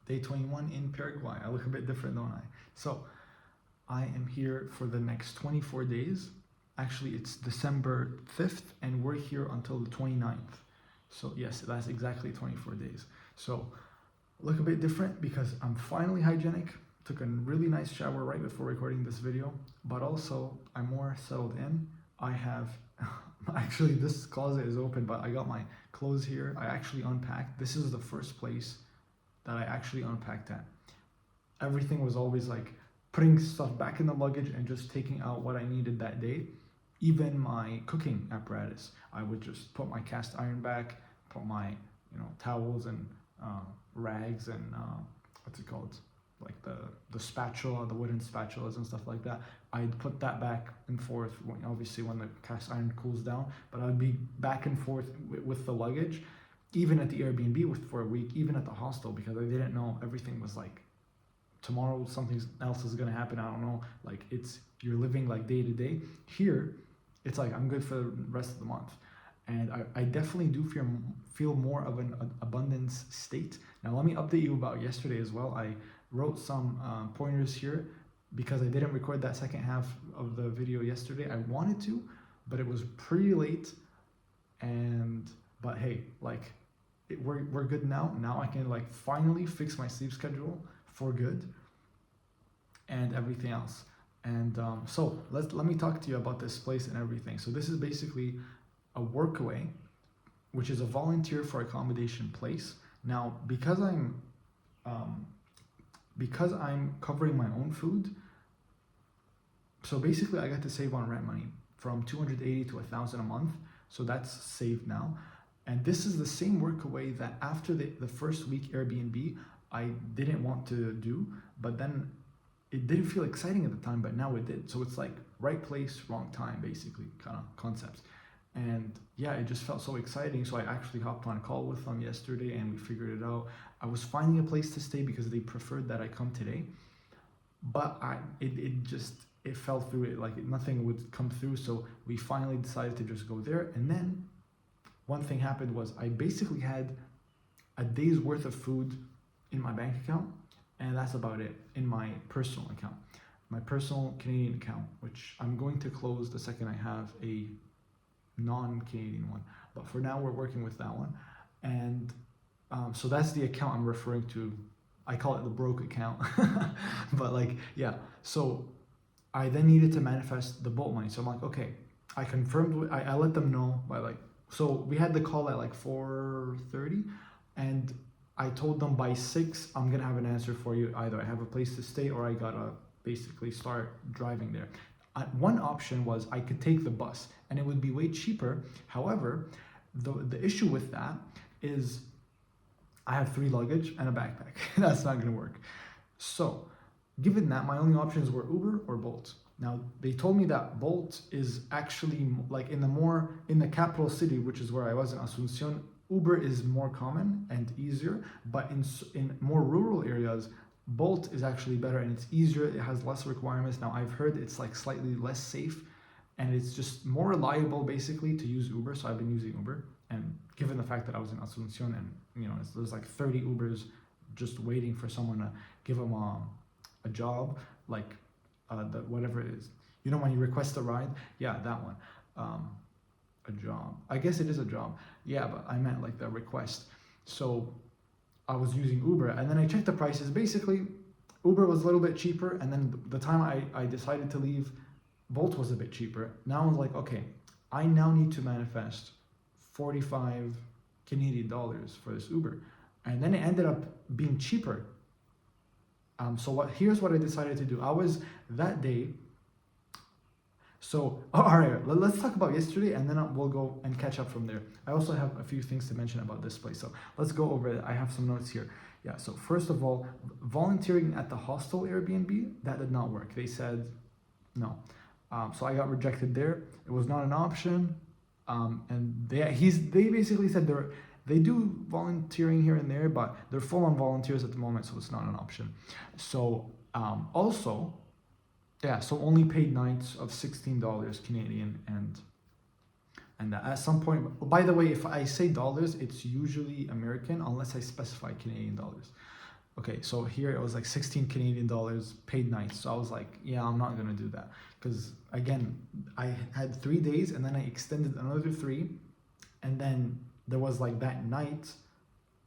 day 21 in Paraguay. I look a bit different, don't I? So I am here for the next 24 days. Actually, it's December 5th, and we're here until the 29th. So yes, that's exactly 24 days. So look a bit different because I'm finally hygienic. Took a really nice shower right before recording this video, but also I'm more settled in. I have, actually this closet is open, but I got my clothes here. I actually unpacked. This is the first place that I actually unpacked at. Everything was always like putting stuff back in the luggage and just taking out what I needed that day. Even my cooking apparatus, I would just put my cast iron back, put my towels and rags and what's it called, like the spatula, the wooden spatulas and stuff like that. I'd put that back and forth, obviously when the cast iron cools down, but I'd be back and forth with the luggage, even at the Airbnb for a week, even at the hostel, because I didn't know. Everything was like, tomorrow something else is gonna happen, I don't know. Like you're living like day to day. Here, it's like I'm good for the rest of the month. And I definitely do feel more of an abundance state. Now let me update you about yesterday as well. I wrote some pointers here because I didn't record that second half of the video yesterday. I wanted to, but it was pretty late. But hey, like we're good now. Now I can like finally fix my sleep schedule for good and everything else. And so let me talk to you about this place and everything. So this is basically a workaway, which is a volunteer for accommodation place. Now, because I'm covering my own food, so basically I got to save on rent money from 280 to 1,000 a month. So that's saved now. And this is the same workaway that after the first week Airbnb, I didn't want to do, but then it didn't feel exciting at the time, but now it did. So it's like right place, wrong time, basically, kind of concepts. And yeah, it just felt so exciting. So I actually hopped on a call with them yesterday and we figured it out. I was finding a place to stay because they preferred that I come today, but it fell through. It like nothing would come through. So we finally decided to just go there. And then one thing happened was I basically had a day's worth of food in my bank account, and that's about it in my personal account, my personal Canadian account, which I'm going to close the second I have a non-Canadian one. But for now, we're working with that one. And so that's the account I'm referring to. I call it the broke account. But like, yeah. So I then needed to manifest the boat money. So I'm like, okay, I confirmed, I let them know by like, so we had the call at like 4:30, and I told them by 6, I'm gonna have an answer for you. Either I have a place to stay or I gotta basically start driving there. One option was I could take the bus and it would be way cheaper. However, the issue with that is I have 3 luggage and a backpack. That's not gonna work. So given that, my only options were Uber or Bolt. Now they told me that Bolt is actually like in the capital city, which is where I was in Asuncion. Uber is more common and easier, but in more rural areas, Bolt is actually better and it's easier. It has less requirements. Now I've heard it's like slightly less safe and it's just more reliable basically to use Uber. So I've been using Uber, and given the fact that I was in Asuncion and there's like 30 Ubers just waiting for someone to give them a job, like whatever it is. When you request a ride, yeah, that one. A job. I guess it is a job. Yeah, but I meant like the request. So I was using Uber, and then I checked the prices. Basically, Uber was a little bit cheaper, and then the time I decided to leave, Bolt was a bit cheaper. Now I was like, okay, I now need to manifest 45 Canadian dollars for this Uber. And then it ended up being cheaper. Here's what I decided to do. I was that day. So, all right, let's talk about yesterday and then we'll go and catch up from there. I also have a few things to mention about this place. So let's go over it. I have some notes here. Yeah, so first of all, volunteering at the hostel Airbnb, that did not work. They said no. So I got rejected there. It was not an option. And they basically said they do volunteering here and there, but they're full on volunteers at the moment, so it's not an option. So also, yeah, so only paid nights of $16 Canadian, and at some point, by the way, if I say dollars, it's usually American unless I specify Canadian dollars. Okay, so here it was like 16 Canadian dollars paid nights. So I was like, yeah, I'm not gonna do that. Because again, I had 3 days and then I extended another three. And then there was like that night,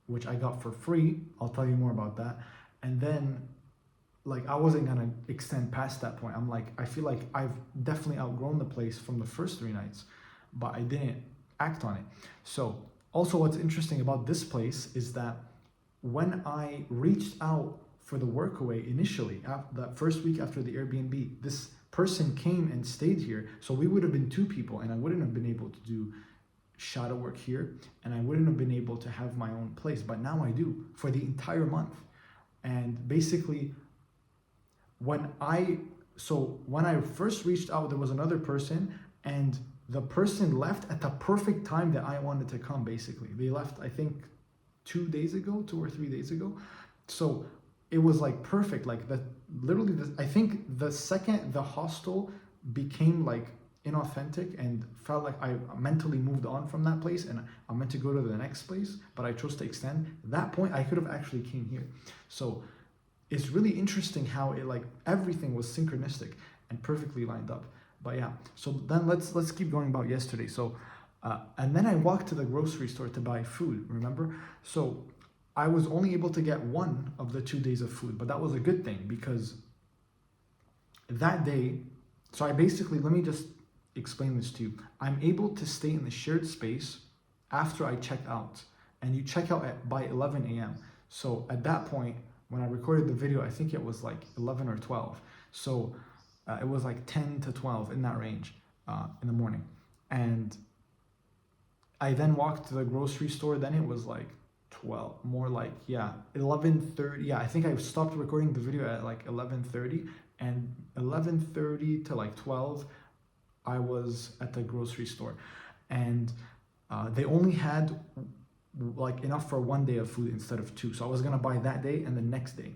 which I got for free. I'll tell you more about that. And then like I wasn't gonna extend past that point. I'm like, I feel like I've definitely outgrown the place from the first 3 nights, but I didn't act on it. So also what's interesting about this place is that when I reached out for the workaway initially, that first week after the Airbnb, this person came and stayed here. So we would have been two people and I wouldn't have been able to do shadow work here and I wouldn't have been able to have my own place, but now I do for the entire month. And basically when I first reached out, there was another person and the person left at the perfect time that I wanted to come. Basically they left, I think 2 or 3 days ago. So it was like perfect, like that literally I think the second the hostel became like inauthentic and felt like I mentally moved on from that place and I meant to go to the next place, but I chose to extend. That point I could have actually came here. So it's really interesting how it like everything was synchronistic and perfectly lined up. But yeah, so then let's keep going about yesterday. So and then I walked to the grocery store to buy food, remember? So I was only able to get one of the 2 days of food, but that was a good thing because that day, so I basically, let me just explain this to you. I'm able to stay in the shared space after I check out, and you check out by 11 a.m. So at that point, when I recorded the video, I think it was like 11 or 12. So it was like 10 to 12 in that range in the morning. And I then walked to the grocery store, then it was like 12, more like, yeah, 11:30. Yeah, I think I stopped recording the video at like 11:30 and 11:30 to like 12, I was at the grocery store and they only had like enough for 1 day of food instead of two. So I was gonna buy that day and the next day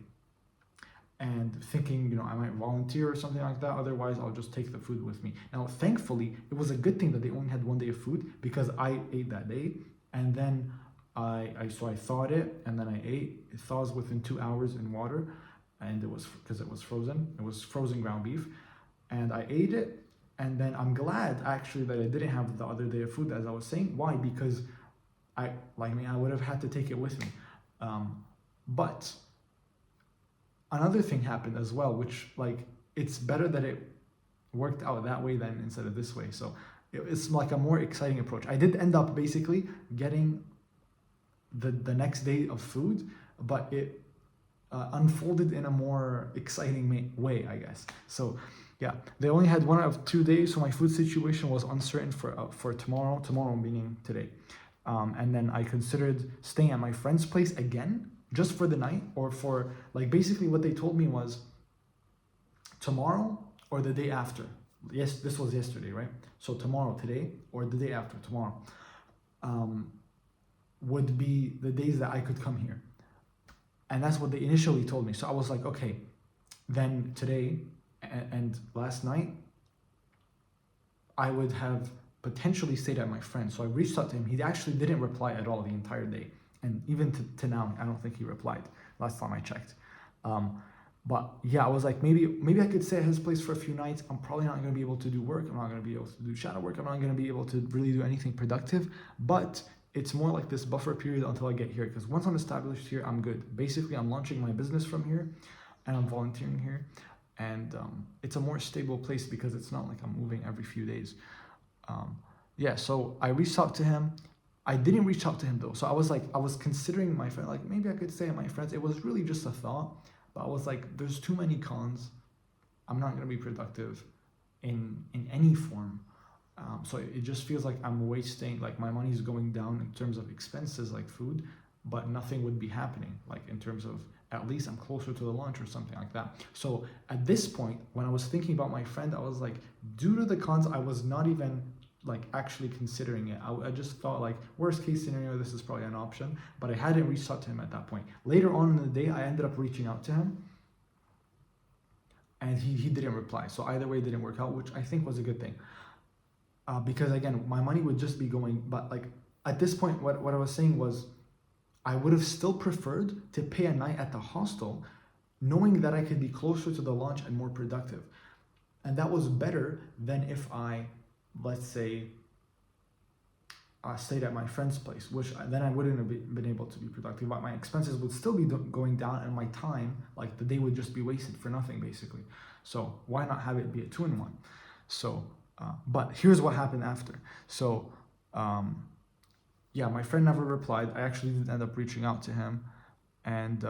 and thinking, I might volunteer or something like that. Otherwise, I'll just take the food with me. Now, thankfully, it was a good thing that they only had 1 day of food because I ate that day and then I thawed it and then I ate. It thaws within 2 hours in water and it was because it was frozen. It was frozen ground beef and I ate it. And then I'm glad actually that I didn't have the other day of food, as I was saying. Why? Because I would have had to take it with me. But another thing happened as well, which like it's better that it worked out that way than instead of this way. So it's like a more exciting approach. I did end up basically getting the next day of food, but it unfolded in a more exciting way, I guess. So yeah, they only had 1 out of 2 days, so my food situation was uncertain for tomorrow meaning today. And then I considered staying at my friend's place again, just for the night, or for, like, basically what they told me was tomorrow or the day after. Yes, this was yesterday, right? So tomorrow, today, or the day after, tomorrow, would be the days that I could come here. And that's what they initially told me. So I was like, okay, then today and last night, I would have potentially stayed at my friend. So I reached out to him. He actually didn't reply at all the entire day. And even to now, I don't think he replied last time I checked. But yeah, I was like, maybe I could stay at his place for a few nights. I'm probably not going to be able to do work. I'm not going to be able to do shadow work. I'm not going to be able to really do anything productive. But it's more like this buffer period until I get here. Because once I'm established here, I'm good. Basically, I'm launching my business from here and I'm volunteering here. And it's a more stable place because it's not like I'm moving every few days. Yeah, so I reached out to him. I didn't reach out to him though. So I was considering my friend, like maybe I could stay at my friend's. It was really just a thought, but I was like, there's too many cons. I'm not gonna be productive in any form. So it just feels like I'm wasting, like my money's going down in terms of expenses like food, but nothing would be happening, like in terms of at least I'm closer to the launch or something like that. So at this point, when I was thinking about my friend, I was like, due to the cons, I was not even like actually considering it. I just thought like worst case scenario, this is probably an option, but I hadn't reached out to him at that point. Later on in the day, I ended up reaching out to him and he didn't reply. So either way, it didn't work out, which I think was a good thing. Because again, my money would just be going, but like at this point, what I was saying was, I would have still preferred to pay a night at the hostel, knowing that I could be closer to the launch and more productive. And that was better than if I, let's say, stayed at my friend's place, which then I wouldn't have been able to be productive, but my expenses would still be going down, and my time, like the day, would just be wasted for nothing, basically. So why not have it be a 2-in-1? So, but here's what happened after. So, yeah, my friend never replied. I actually did end up reaching out to him, and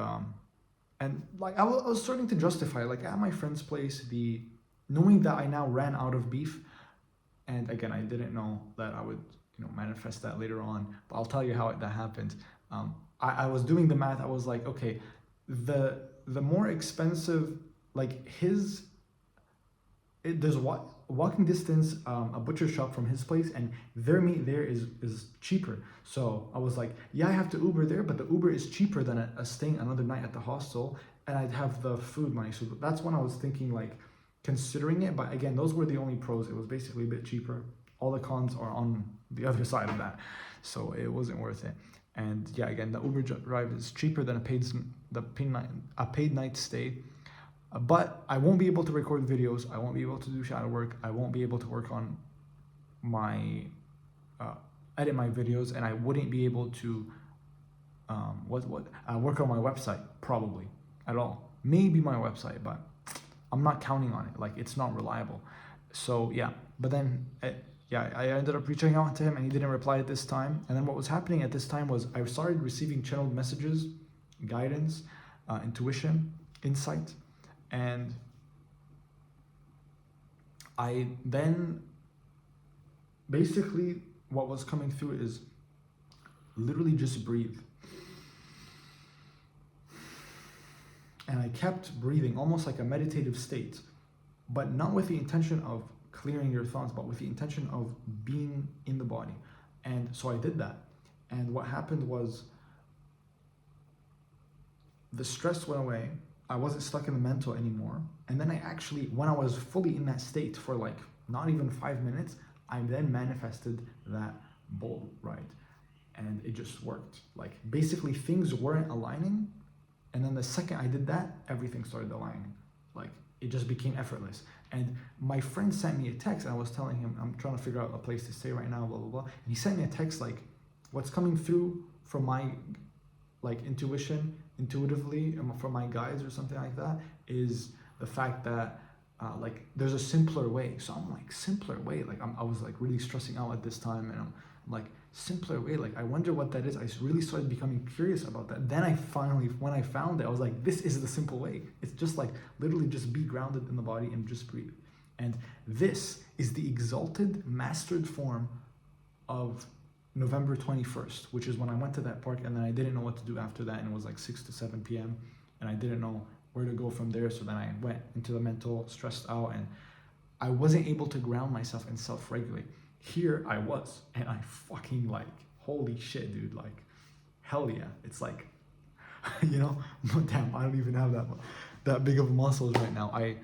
like I was starting to justify, like at my friend's place, knowing that I now ran out of beef, and again, I didn't know that I would, manifest that later on, but I'll tell you how that happened. I was doing the math. I was like, okay, the more expensive, like there's walking distance, a butcher shop from his place, and their meat there is cheaper. So I was like, yeah, I have to Uber there, but the Uber is cheaper than a staying another night at the hostel, and I'd have the food money. So that's when I was thinking, like, considering it. But again, those were the only pros. It was basically a bit cheaper. All the cons are on the other side of that, so it wasn't worth it. And yeah, again, the Uber drive is cheaper than a paid night stay. But I won't be able to record videos. I won't be able to do shadow work. I won't be able to work on edit my videos, and I wouldn't be able to work on my website probably at all. Maybe my website, but I'm not counting on it. Like, it's not reliable. So yeah, but then I ended up reaching out to him, and he didn't reply at this time. And then what was happening at this time was I started receiving channeled messages, guidance, intuition, insight. And I then, basically, what was coming through is literally just breathe. And I kept breathing, almost like a meditative state, but not with the intention of clearing your thoughts, but with the intention of being in the body. And so I did that. And what happened was the stress went away. I wasn't stuck in the mental anymore. And then I actually, when I was fully in that state for like not even 5 minutes, I then manifested that bull ride. And it just worked. Like, basically things weren't aligning. And then the second I did that, everything started aligning. Like, it just became effortless. And my friend sent me a text, and I was telling him, I'm trying to figure out a place to stay right now, blah, blah, blah. And he sent me a text like, what's coming through from my like intuitively from my guides or something like that is the fact that like there's a simpler way. So I'm like, simpler way? Like I was like really stressing out at this time, and I'm like, simpler way? Like, I wonder what that is. I really started becoming curious about that. Then I finally, when I found it, I was like, this is the simple way. It's just like literally just be grounded in the body and just breathe. And this is the exalted, mastered form of November 21st, which is when I went to that park, and then I didn't know what to do after that, and it was like 6 to 7 p.m. and I didn't know where to go from there. So then I went into the mental, stressed out, and I wasn't able to ground myself and self-regulate. Here I was, and I fucking like, holy shit, dude, like, hell yeah. It's like, damn, I don't even have that big of muscles right now. I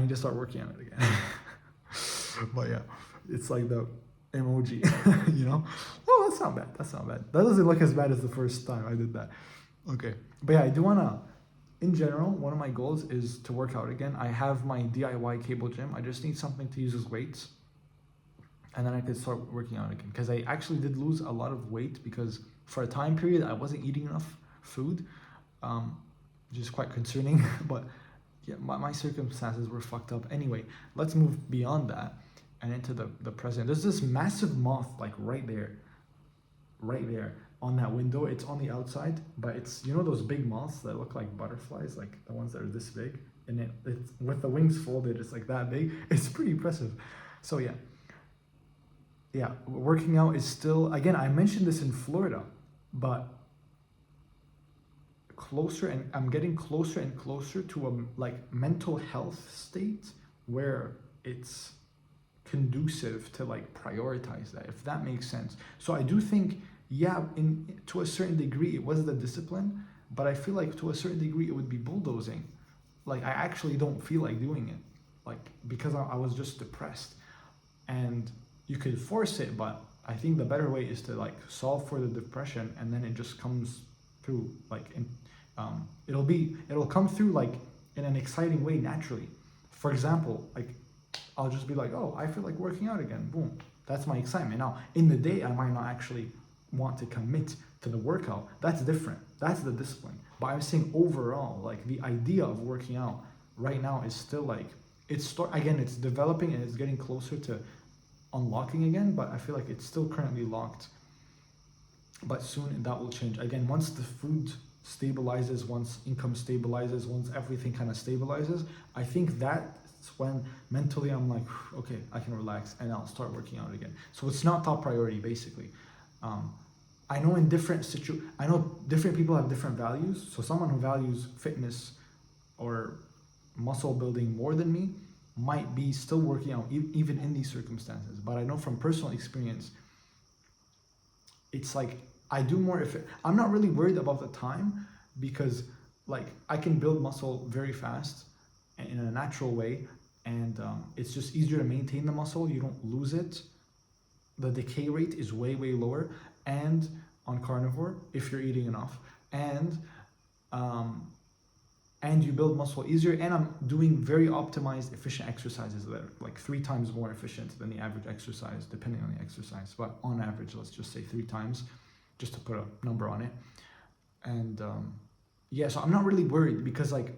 need to start working on it again. But yeah, it's like the emoji, Oh, that's not bad. That doesn't look as bad as the first time I did that. Okay, but yeah, I do wanna, in general, one of my goals is to work out again. I have my DIY cable gym. I just need something to use as weights, and then I could start working out again. Because I actually did lose a lot of weight because for a time period I wasn't eating enough food, which is quite concerning. But yeah, my circumstances were fucked up. Anyway, let's move beyond that and into the present. There's this massive moth like right there on that window. It's on the outside, but it's, those big moths that look like butterflies, like the ones that are this big, and it's with the wings folded, it's like that big. It's pretty impressive. So yeah, working out is still, again, I mentioned this in Florida, but closer, and I'm getting closer and closer to a like mental health state where it's conducive to like prioritize that, if that makes sense. So I do think, yeah, to a certain degree it was the discipline, but I feel like to a certain degree it would be bulldozing. Like, I actually don't feel like doing it, like, because I was just depressed. And you could force it, but I think the better way is to like solve for the depression, and then it just comes through like it'll come through like in an exciting way naturally. For example, like I'll just be like, oh, I feel like working out again. Boom. That's my excitement. Now, in the day, I might not actually want to commit to the workout. That's different. That's the discipline. But I'm saying overall, like the idea of working out right now is still like it's developing and it's getting closer to unlocking again, but I feel like it's still currently locked. But soon that will change. Again, once the food stabilizes, once income stabilizes, once everything kind of stabilizes, I think that's when mentally I'm like, okay, I can relax and I'll start working out again. So it's not top priority basically. I know I know different people have different values. So someone who values fitness or muscle building more than me might be still working out even in these circumstances. But I know from personal experience, it's like I do more if I'm not really worried about the time, because like I can build muscle very fast and in a natural way, and it's just easier to maintain the muscle. You don't lose it. The decay rate is way lower, and on carnivore if you're eating enough, and you build muscle easier, and I'm doing very optimized efficient exercises that are like 3 times more efficient than the average exercise, depending on the exercise, but on average let's just say 3 times, just to put a number on it. And yeah, so I'm not really worried, because like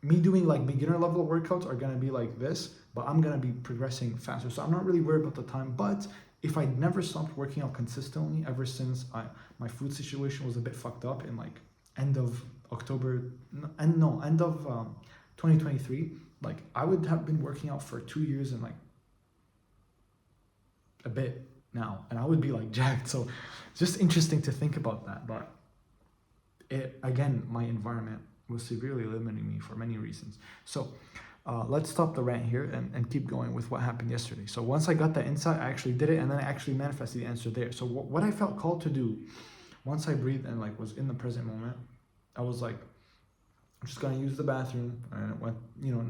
me doing like beginner level workouts are gonna be like this, but I'm gonna be progressing faster. So I'm not really worried about the time. But if I never stopped working out consistently ever since my food situation was a bit fucked up in like end of 2023, like I would have been working out for 2 years and like a bit now, and I would be like jacked. So it's just interesting to think about that. But again, my environment was severely limiting me for many reasons. So let's stop the rant here and keep going with what happened yesterday. So once I got that insight, I actually did it, and then I actually manifested the answer there. So what I felt called to do, once I breathed and like was in the present moment, I was like, I'm just gonna use the bathroom, and it went,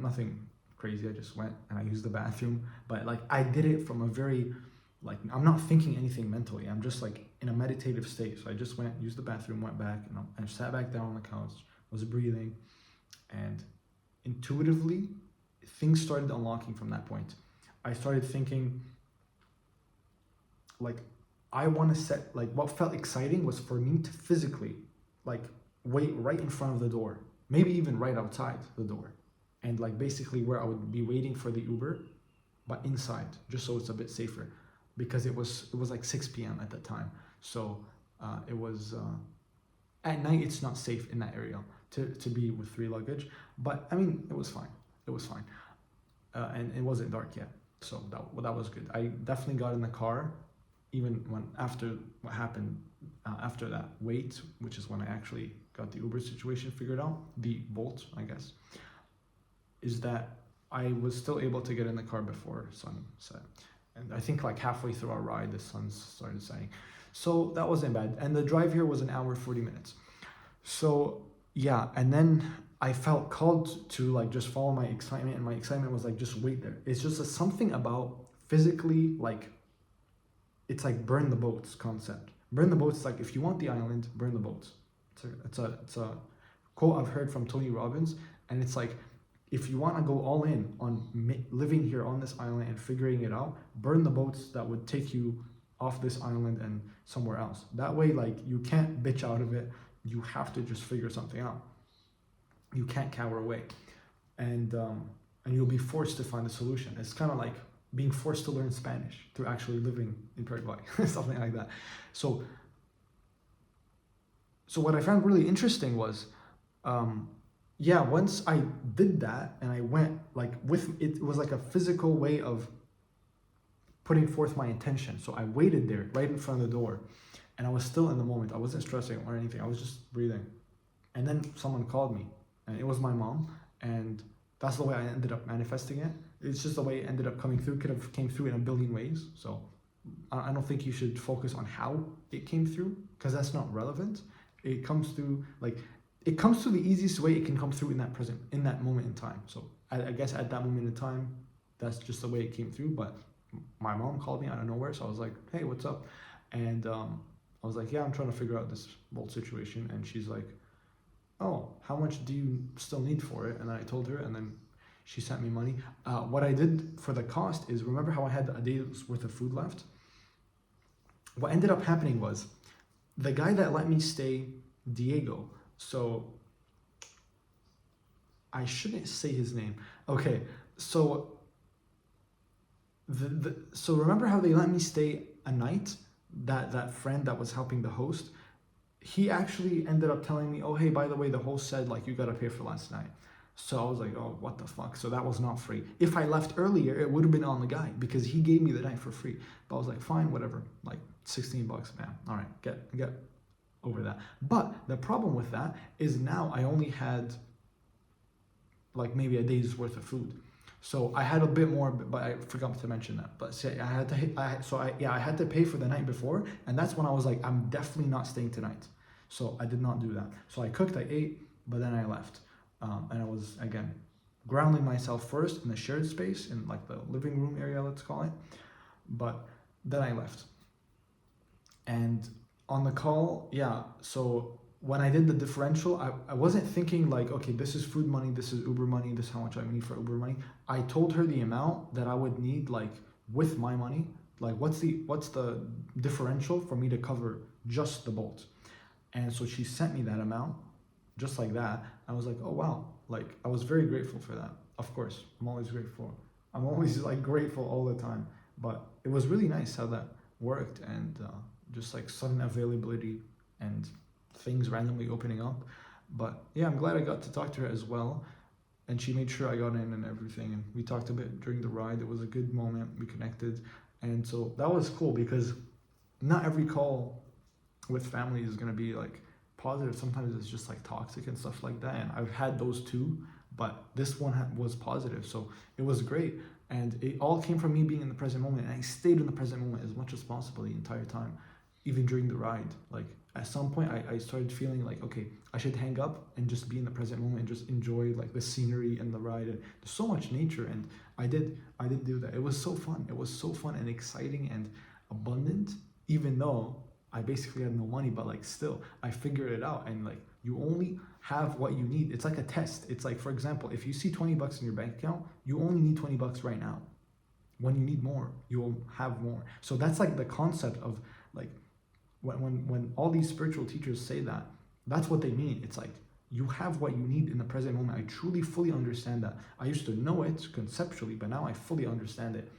nothing crazy. I just went and I used the bathroom, but like I did it from a very, like, I'm not thinking anything mentally. I'm just like in a meditative state. So I just went, used the bathroom, went back, and I sat back down on the couch, was breathing, and intuitively things started unlocking from that point. I started thinking like I want to set, like what felt exciting was for me to physically like wait right in front of the door, maybe even right outside the door, and like basically where I would be waiting for the Uber, but inside, just so it's a bit safer, because it was like 6 p.m. at that time. So it was at night. It's not safe in that area to be with 3 luggage, but I mean it was fine. It was fine, and it wasn't dark yet, so that was good. I definitely got in the car, even when after what happened after that wait, which is when I actually got the Uber situation figured out, the Bolt, I guess, is that I was still able to get in the car before sunset. And I think like halfway through our ride, the sun started setting. So that wasn't bad. And the drive here was an hour, 40 minutes. So yeah, and then I felt called to like just follow my excitement, and my excitement was like, just wait there. It's just something about physically, like, it's like burn the boats concept. Burn the boats, like if you want the island, burn the boats. It's a quote I've heard from Tony Robbins, and it's like, if you want to go all in on living here on this island and figuring it out, burn the boats that would take you off this island and somewhere else. That way, like, you can't bitch out of it. You have to just figure something out. You can't cower away, and you'll be forced to find a solution. It's kind of like being forced to learn Spanish through actually living in Paraguay, something like that. So what I found really interesting was, yeah, once I did that and I went like it was like a physical way of putting forth my intention. So I waited there right in front of the door, and I was still in the moment. I wasn't stressing or anything. I was just breathing. And then someone called me, and it was my mom, and that's the way I ended up manifesting it. It's just the way it ended up coming through. Could have came through in a billion ways. So I don't think you should focus on how it came through, because that's not relevant. It comes through the easiest way it can come through in that moment in time. So I guess at that moment in time, that's just the way it came through. But my mom called me out of nowhere, so I was like, hey, what's up? And I was like, yeah, I'm trying to figure out this Bolt situation. And she's like, oh, how much do you still need for it? And I told her, and then she sent me money. What I did for the cost is, remember how I had a day's worth of food left? What ended up happening was, the guy that let me stay, Diego, so I shouldn't say his name. Okay, so so remember how they let me stay a night? That friend that was helping the host, he actually ended up telling me, oh hey, by the way, the host said like you gotta pay for last night. So I was like, oh, what the fuck? So that was not free. If I left earlier, it would have been on the guy because he gave me the night for free. But I was like, fine, whatever. Like $16, man. All right, get over that. But the problem with that is now I only had like maybe a day's worth of food. So I had a bit more, but I forgot to mention that. But say I had to, I had to pay for the night before, and that's when I was like, I'm definitely not staying tonight. So I did not do that. So I cooked, I ate, but then I left, and I was again grounding myself first in the shared space in like the living room area, let's call it. But then I left, and on the call, yeah. So when I did the differential, I wasn't thinking like, okay, this is food money, this is Uber money, this is how much I need for Uber money. I told her the amount that I would need like with my money, like what's the differential for me to cover just the Bolt. And so she sent me that amount just like that. I was like, oh wow, like I was very grateful for that. Of course, I'm always grateful. I'm always like grateful all the time. But it was really nice how that worked, and just like sudden availability and things randomly opening up. But yeah, I'm glad I got to talk to her as well, and she made sure I got in and everything, and we talked a bit during the ride. It was a good moment, we connected, and so that was cool because not every call with family is going to be like positive. Sometimes it's just like toxic and stuff like that, and I've had those too, but this one was positive, so it was great. And it all came from me being in the present moment, and I stayed in the present moment as much as possible the entire time, even during the ride. Like at some point I started feeling like, okay, I should hang up and just be in the present moment and just enjoy like the scenery and the ride. And there's so much nature, and I did do that. It was so fun. It was so fun and exciting and abundant, even though I basically had no money, but like still I figured it out. And like you only have what you need. It's like a test. It's like, for example, if you see $20 in your bank account, you only need $20 right now. When you need more, you'll have more. So that's like the concept of like, when all these spiritual teachers say that, that's what they mean. It's like you have what you need in the present moment. I truly fully understand that. I used to know it conceptually, but now I fully understand it.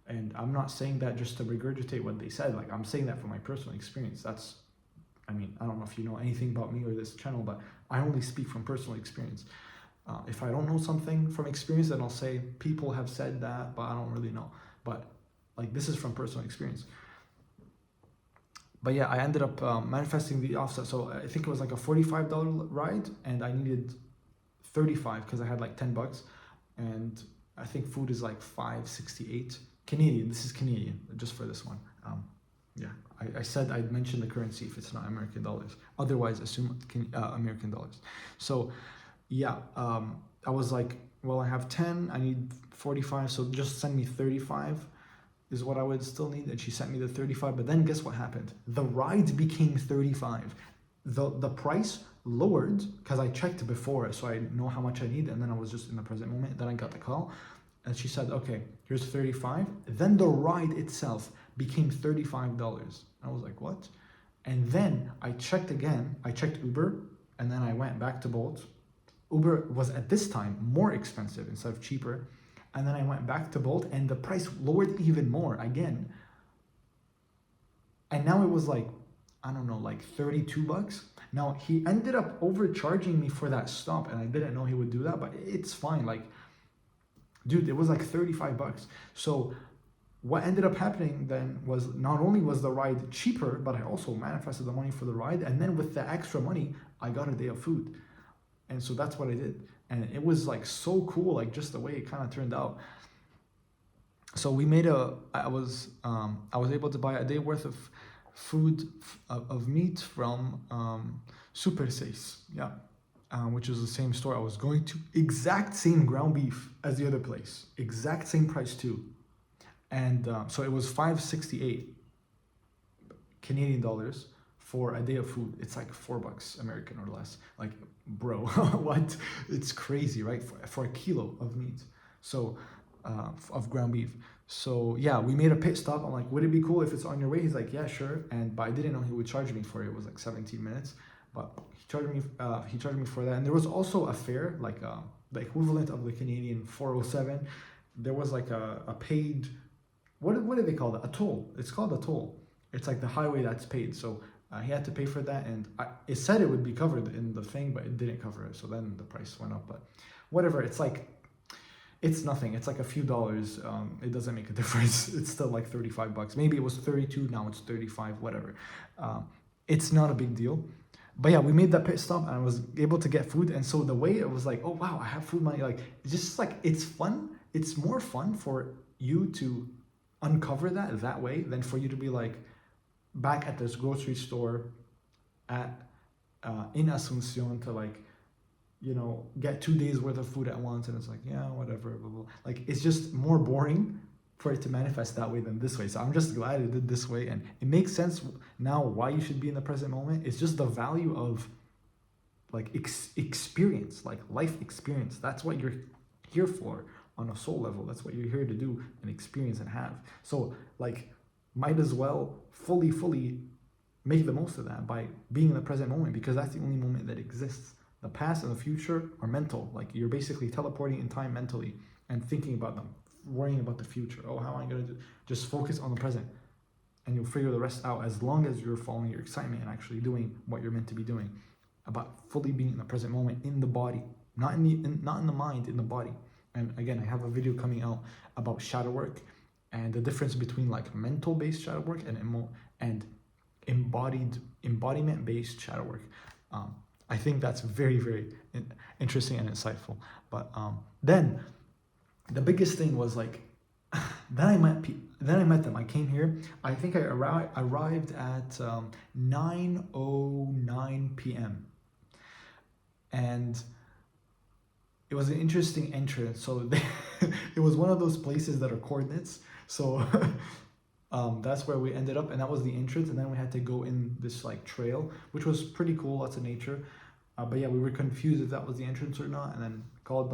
And I'm not saying that just to regurgitate what they said. Like I'm saying that from my personal experience. I don't know if you know anything about me or this channel, but I only speak from personal experience. If I don't know something from experience, then I'll say people have said that, but I don't really know. But like this is from personal experience. But yeah, I ended up manifesting the offset. So I think it was like a $45 ride, and I needed 35 because I had like $10, and I think food is like $5.68 Canadian. This is Canadian, just for this one. Yeah, I said I'd mention the currency if it's not American dollars. Otherwise, assume American dollars. So yeah, I was like, well, I have 10, I need 45, so just send me 35 is what I would still need. And she sent me the 35, but then guess what happened? The ride became 35. The price lowered because I checked before, so I know how much I need, and then I was just in the present moment. Then I got the call, and she said, okay, here's 35. Then the ride itself became $35. I was like, what? And then I checked again. I checked Uber, and then I went back to Bolt. Uber was at this time more expensive instead of cheaper. And then I went back to Bolt, and the price lowered even more again. And now it was like, I don't know, like $32. Now he ended up overcharging me for that stop, and I didn't know he would do that, but it's fine. Like, dude, it was like $35. So what ended up happening then was not only was the ride cheaper, but I also manifested the money for the ride. And then with the extra money, I got a day of food. And so that's what I did. And it was like so cool, like just the way it kind of turned out. So we made I was able to buy a day worth of food of meat from Super 6, yeah, which is the same store I was going to. Exact same ground beef as the other place, exact same price too. And so it was $5.68 Canadian dollars for a day of food. It's like $4 American or less. Like, bro, what? It's crazy, right? For a kilo of meat. So, of ground beef. So yeah, we made a pit stop. I'm like, would it be cool if it's on your way? He's like, yeah, sure. But I didn't know he would charge me for it. It was like 17 minutes, but he charged me for that. And there was also a fare, like the equivalent of the Canadian 407. There was like a paid, what do they call it? A toll. It's called a toll. It's like the highway that's paid. So he had to pay for that, and it said it would be covered in the thing, but it didn't cover it. So then the price went up. But whatever. It's nothing. It's like a few dollars. It doesn't make a difference. It's still like $35. Maybe it was 32. Now it's 35. Whatever. It's not a big deal. But yeah, we made that pit stop and I was able to get food. And so the way it was like, oh wow, I have food money. Like, it's just like, it's fun. It's more fun for you to uncover that way than for you to be like back at this grocery store in Asuncion to like, you know, get 2 days worth of food at once. And it's like, yeah, whatever, blah, blah. Like, it's just more boring for it to manifest that way than this way. So I'm just glad it did this way. And it makes sense now why you should be in the present moment. It's just the value of like experience, like life experience. That's what you're here for on a soul level. That's what you're here to do and experience and have. So like, might as well fully make the most of that by being in the present moment, because that's the only moment that exists. The past and the future are mental. Like, you're basically teleporting in time mentally and thinking about them, worrying about the future. Oh, how am I going to do? Just focus on the present and you'll figure the rest out, as long as you're following your excitement and actually doing what you're meant to be doing, about fully being in the present moment, in the body, not in the mind, in the body. And again, I have a video coming out about shadow work and the difference between like mental based shadow work and embodiment based shadow work. I think that's very interesting and insightful. But then the biggest thing was like, then I met them. I came here. I think I arrived at 9:09 p.m. and it was an interesting entrance. So it was one of those places that are coordinates. So that's where we ended up, and that was the entrance. And then we had to go in this like trail, which was pretty cool, lots of nature. But yeah, we were confused if that was the entrance or not, and then called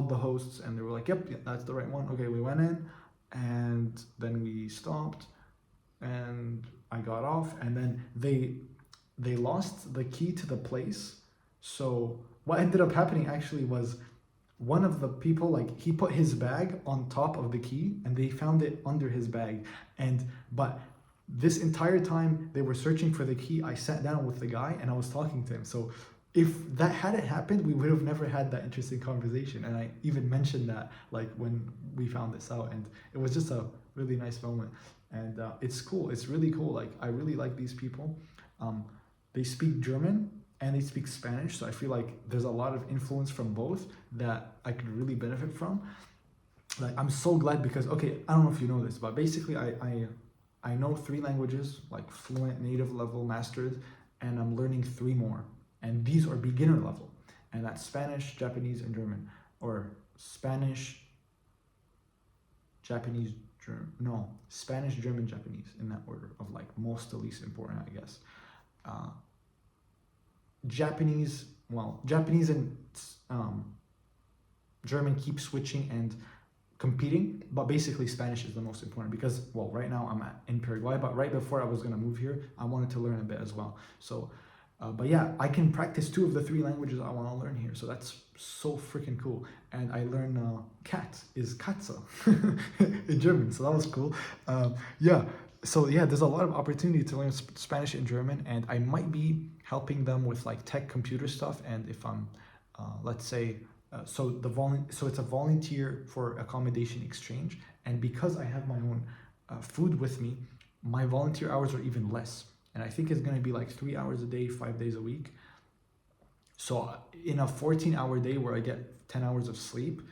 the hosts, and they were like, yep, that's the right one. Okay, we went in, and then we stopped, and I got off, and then they lost the key to the place. So what ended up happening actually was, one of the people, like, he put his bag on top of the key and they found it under his bag. But this entire time they were searching for the key, I sat down with the guy and I was talking to him. So if that hadn't happened, we would have never had that interesting conversation. And I even mentioned that like when we found this out, and it was just a really nice moment. And it's cool. It's really cool. Like, I really like these people. They speak German and they speak Spanish, so I feel like there's a lot of influence from both that I could really benefit from. Like, I'm so glad, because okay, I don't know if you know this, but basically I know 3 languages, like fluent, native level, mastered, and I'm learning 3 more, and these are beginner level, and that's Spanish, Japanese, and German, or Spanish, Japanese, Spanish, German, Japanese, in that order of like most to least important, I guess. Japanese and German keep switching and competing, but basically Spanish is the most important, because, well, right now I'm in Paraguay, but right before I was going to move here, I wanted to learn a bit as well. So, but yeah, I can practice 2 of the 3 languages I want to learn here, so that's so freaking cool. And I learned cat is Katze in German, so that was cool. Yeah. So yeah, there's a lot of opportunity to learn Spanish and German, and I might be helping them with like tech computer stuff. And if I'm, let's say, so it's a volunteer for accommodation exchange, and because I have my own food with me, my volunteer hours are even less, and I think it's going to be like 3 hours a day, 5 days a week. So in a 14-hour day where I get 10 hours of sleep,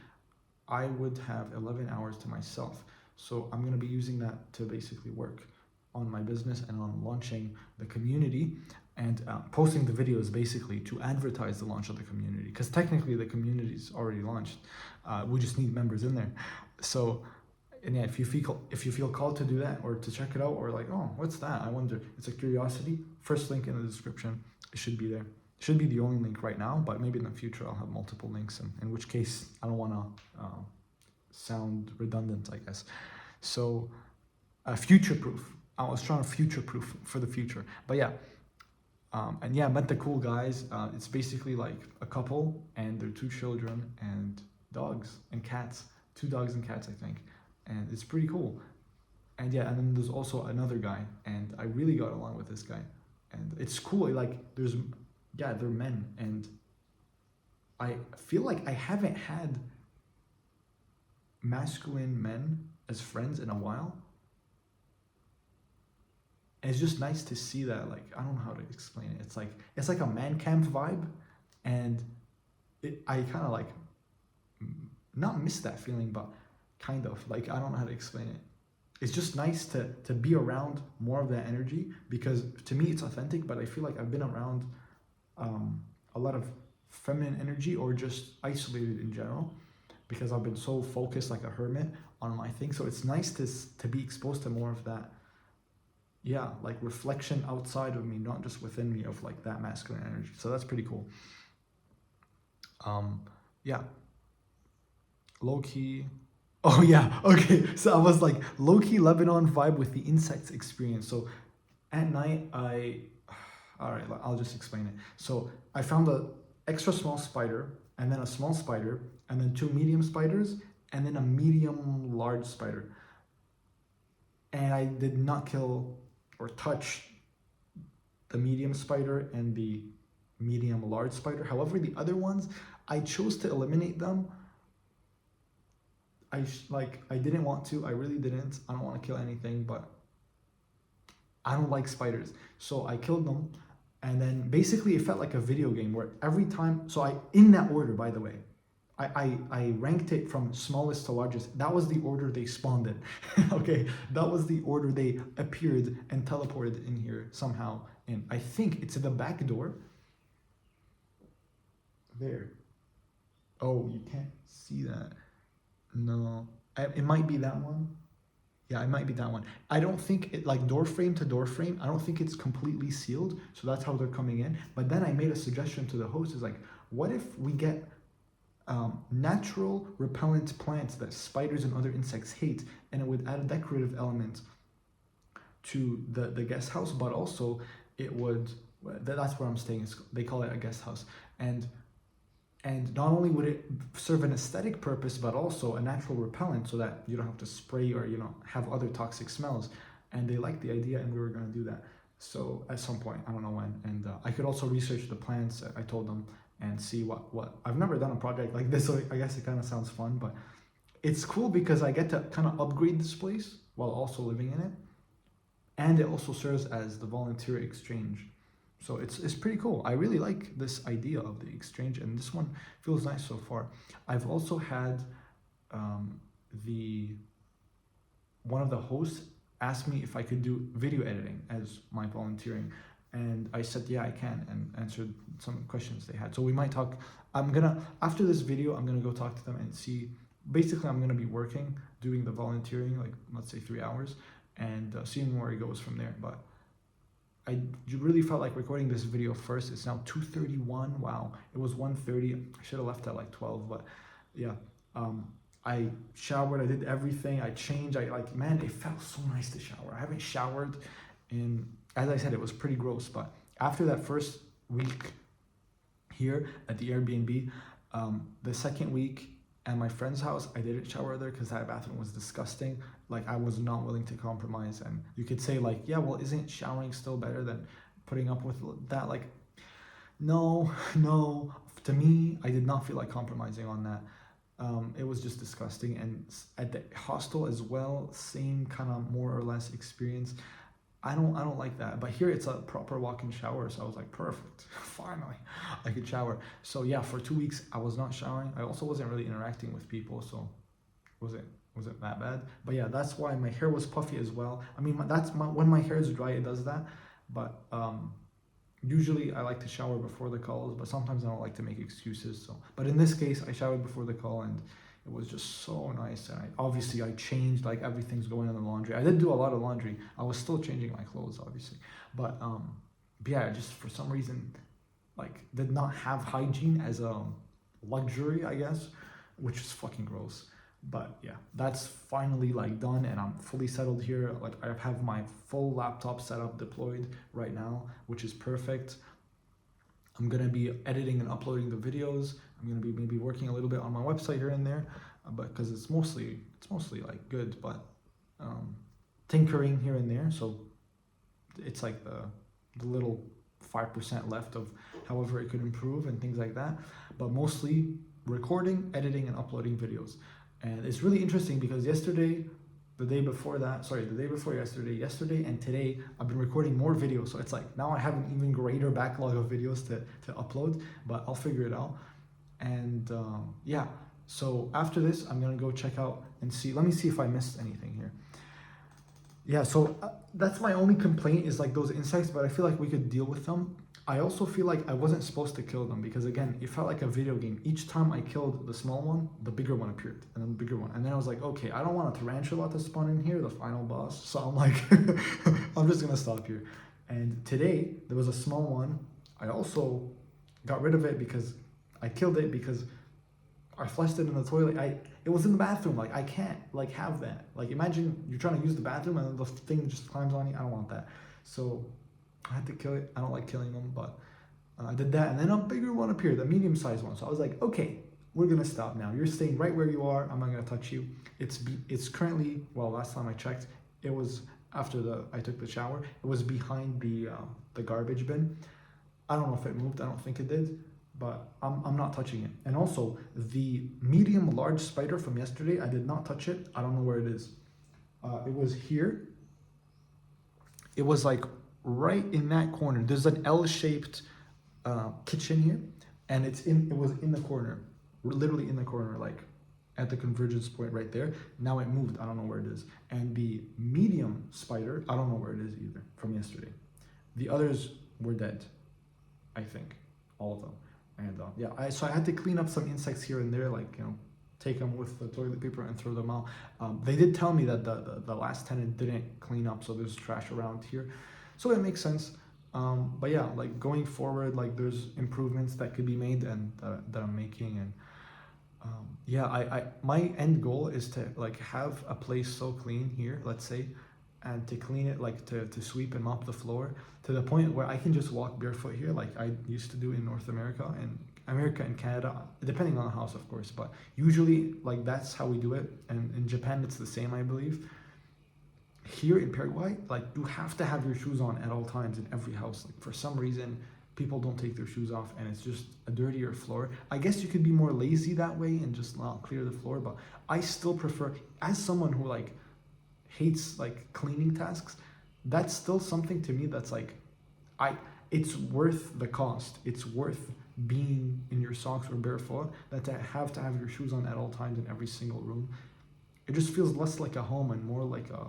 I would have 11 hours to myself. So I'm going to be using that to basically work on my business and on launching the community, and posting the videos basically to advertise the launch of the community, because technically the community is already launched. We just need members in there. So And yeah, if you feel called to do that or to check it out, or like, oh, what's that? I wonder. It's a curiosity. First link in the description. It should be there. It should be the only link right now, but maybe in the future I'll have multiple links. And in which case, I don't want to sound redundant, I guess. So, future proof. I was trying to future proof for the future. But yeah. And yeah, I met the cool guys. It's basically like a couple and their 2 children and dogs and cats. 2 dogs and cats, I think. And it's pretty cool. And yeah, and then there's also another guy, and I really got along with this guy. And it's cool, like they're men, and I feel like I haven't had masculine men as friends in a while. And it's just nice to see that, like, I don't know how to explain it. It's like a man camp vibe, and I kind of like not miss that feeling, but kind of like, I don't know how to explain it. It's just nice to be around more of that energy, because to me it's authentic, but I feel like I've been around a lot of feminine energy, or just isolated in general, because I've been so focused like a hermit on my thing. So it's nice to be exposed to more of that, yeah, like reflection outside of me, not just within me, of like that masculine energy. So that's pretty cool. Yeah, low-key. Oh yeah, okay. So I was like low-key Lebanon vibe with the insects experience. So at night all right, I'll just explain it. So I found a extra small spider, and then a small spider, and then 2 medium spiders, and then a medium large spider. And I did not kill or touch the medium spider and the medium large spider. However, the other ones, I chose to eliminate them. I didn't want to. I really didn't. I don't want to kill anything, but I don't like spiders. So I killed them, and then basically it felt like a video game where every time, so in that order, by the way, I ranked it from smallest to largest. That was the order they spawned in. Okay, that was the order they appeared and teleported in here somehow. And I think it's in the back door. There. Oh, you can't see that. No, it might be that one. Yeah, it might be that one. I don't think it, like door frame to door frame, I don't think it's completely sealed. So that's how they're coming in. But then I made a suggestion to the host, is like, what if we get natural repellent plants that spiders and other insects hate, and it would add a decorative element to the guest house, but also it would, that's where I'm staying. They call it a guest house. And not only would it serve an aesthetic purpose, but also a natural repellent, so that you don't have to spray or, have other toxic smells. And they liked the idea, and we were going to do that. So at some point, I don't know when. And I could also research the plants, I told them, and see what I've never done a project like this, so I guess it kind of sounds fun, but it's cool because I get to kind of upgrade this place while also living in it. And it also serves as the volunteer exchange. So it's pretty cool. I really like this idea of the exchange, and this one feels nice so far. I've also had one of the hosts asked me if I could do video editing as my volunteering, and I said yeah, I can, and answered some questions they had. So we might talk. After this video, I'm gonna go talk to them and see. Basically, I'm gonna be working, doing the volunteering, like let's say 3 hours, and seeing where it goes from there. But I really felt like recording this video first. It's now 2:31. Wow, it was 1:30. I should have left at like 12, but yeah. I showered, I did everything, I changed, man, it felt so nice to shower. I haven't showered in, as I said, it was pretty gross, but after that first week here at the Airbnb, the second week at my friend's house, I didn't shower there because that bathroom was disgusting. Like, I was not willing to compromise. And you could say like, yeah, well, isn't showering still better than putting up with that? Like, no, to me, I did not feel like compromising on that. It was just disgusting. And at the hostel as well, same kind of more or less experience. I don't like that. But here it's a proper walk-in shower, so I was like, perfect. Finally, I could shower. So yeah, for 2 weeks I was not showering. I also wasn't really interacting with people, so was it that bad? But yeah, that's why my hair was puffy as well. I mean, when my hair is dry, it does that. But usually I like to shower before the calls, but sometimes I don't like to make excuses. So, but in this case, I showered before the call, and It was just so nice. And obviously I changed, like everything's going in the laundry. I did do a lot of laundry. I was still changing my clothes, obviously. But yeah, just for some reason, like did not have hygiene as a luxury, I guess, which is fucking gross. But yeah, that's finally like done and I'm fully settled here. Like I have my full laptop setup deployed right now, which is perfect. I'm gonna be editing and uploading the videos. I'm gonna be maybe working a little bit on my website here and there, but because it's mostly like good, but tinkering here and there. So it's like the little 5% left of however it could improve and things like that. But mostly recording, editing, and uploading videos. And it's really interesting because yesterday, the day before yesterday and today, I've been recording more videos. So it's like now I have an even greater backlog of videos to upload, but I'll figure it out. And yeah, so after this, I'm gonna go check out and see. Let me see if I missed anything here. Yeah, so that's my only complaint is like those insects, but I feel like we could deal with them. I also feel like I wasn't supposed to kill them because again, it felt like a video game. Each time I killed the small one, the bigger one appeared, and then the bigger one. And then I was like, okay, I don't want a tarantula to spawn in here, the final boss. So I'm like, I'm just gonna stop here. And today, there was a small one. I also got rid of it because I killed it because I flushed it in the toilet. It was in the bathroom. Like I can't like have that. Like imagine you're trying to use the bathroom and then the thing just climbs on you. I don't want that. So I had to kill it. I don't like killing them, but I did that. And then a bigger one appeared, a medium-sized one. So I was like, okay, we're gonna stop now. You're staying right where you are. I'm not gonna touch you. It's currently, well, last time I checked, it was after I took the shower. It was behind the garbage bin. I don't know if it moved. I don't think it did. But I'm not touching it. And also, the medium large spider from yesterday, I did not touch it. I don't know where it is. It was here. It was like right in that corner. There's an L-shaped kitchen here, and it was in the corner, literally in the corner, like at the convergence point right there. Now it moved. I don't know where it is. And the medium spider, I don't know where it is either from yesterday. The others were dead, I think, all of them. And yeah, so I had to clean up some insects here and there, like, you know, take them with the toilet paper and throw them out. They did tell me that the last tenant didn't clean up, so there's trash around here. So it makes sense. But yeah, like going forward, like there's improvements that could be made and that I'm making. And yeah, I my end goal is to like have a place so clean here, let's say, and to clean it, like to sweep and mop the floor to the point where I can just walk barefoot here like I used to do in North America and Canada, depending on the house, of course, but usually like that's how we do it. And in Japan, it's the same, I believe. Here in Paraguay, like you have to have your shoes on at all times in every house. Like for some reason, people don't take their shoes off and it's just a dirtier floor. I guess you could be more lazy that way and just not clear the floor, but I still prefer, as someone who like hates like cleaning tasks, that's still something to me that's like, it's worth the cost. It's worth being in your socks or barefoot that to have your shoes on at all times in every single room. It just feels less like a home and more like a,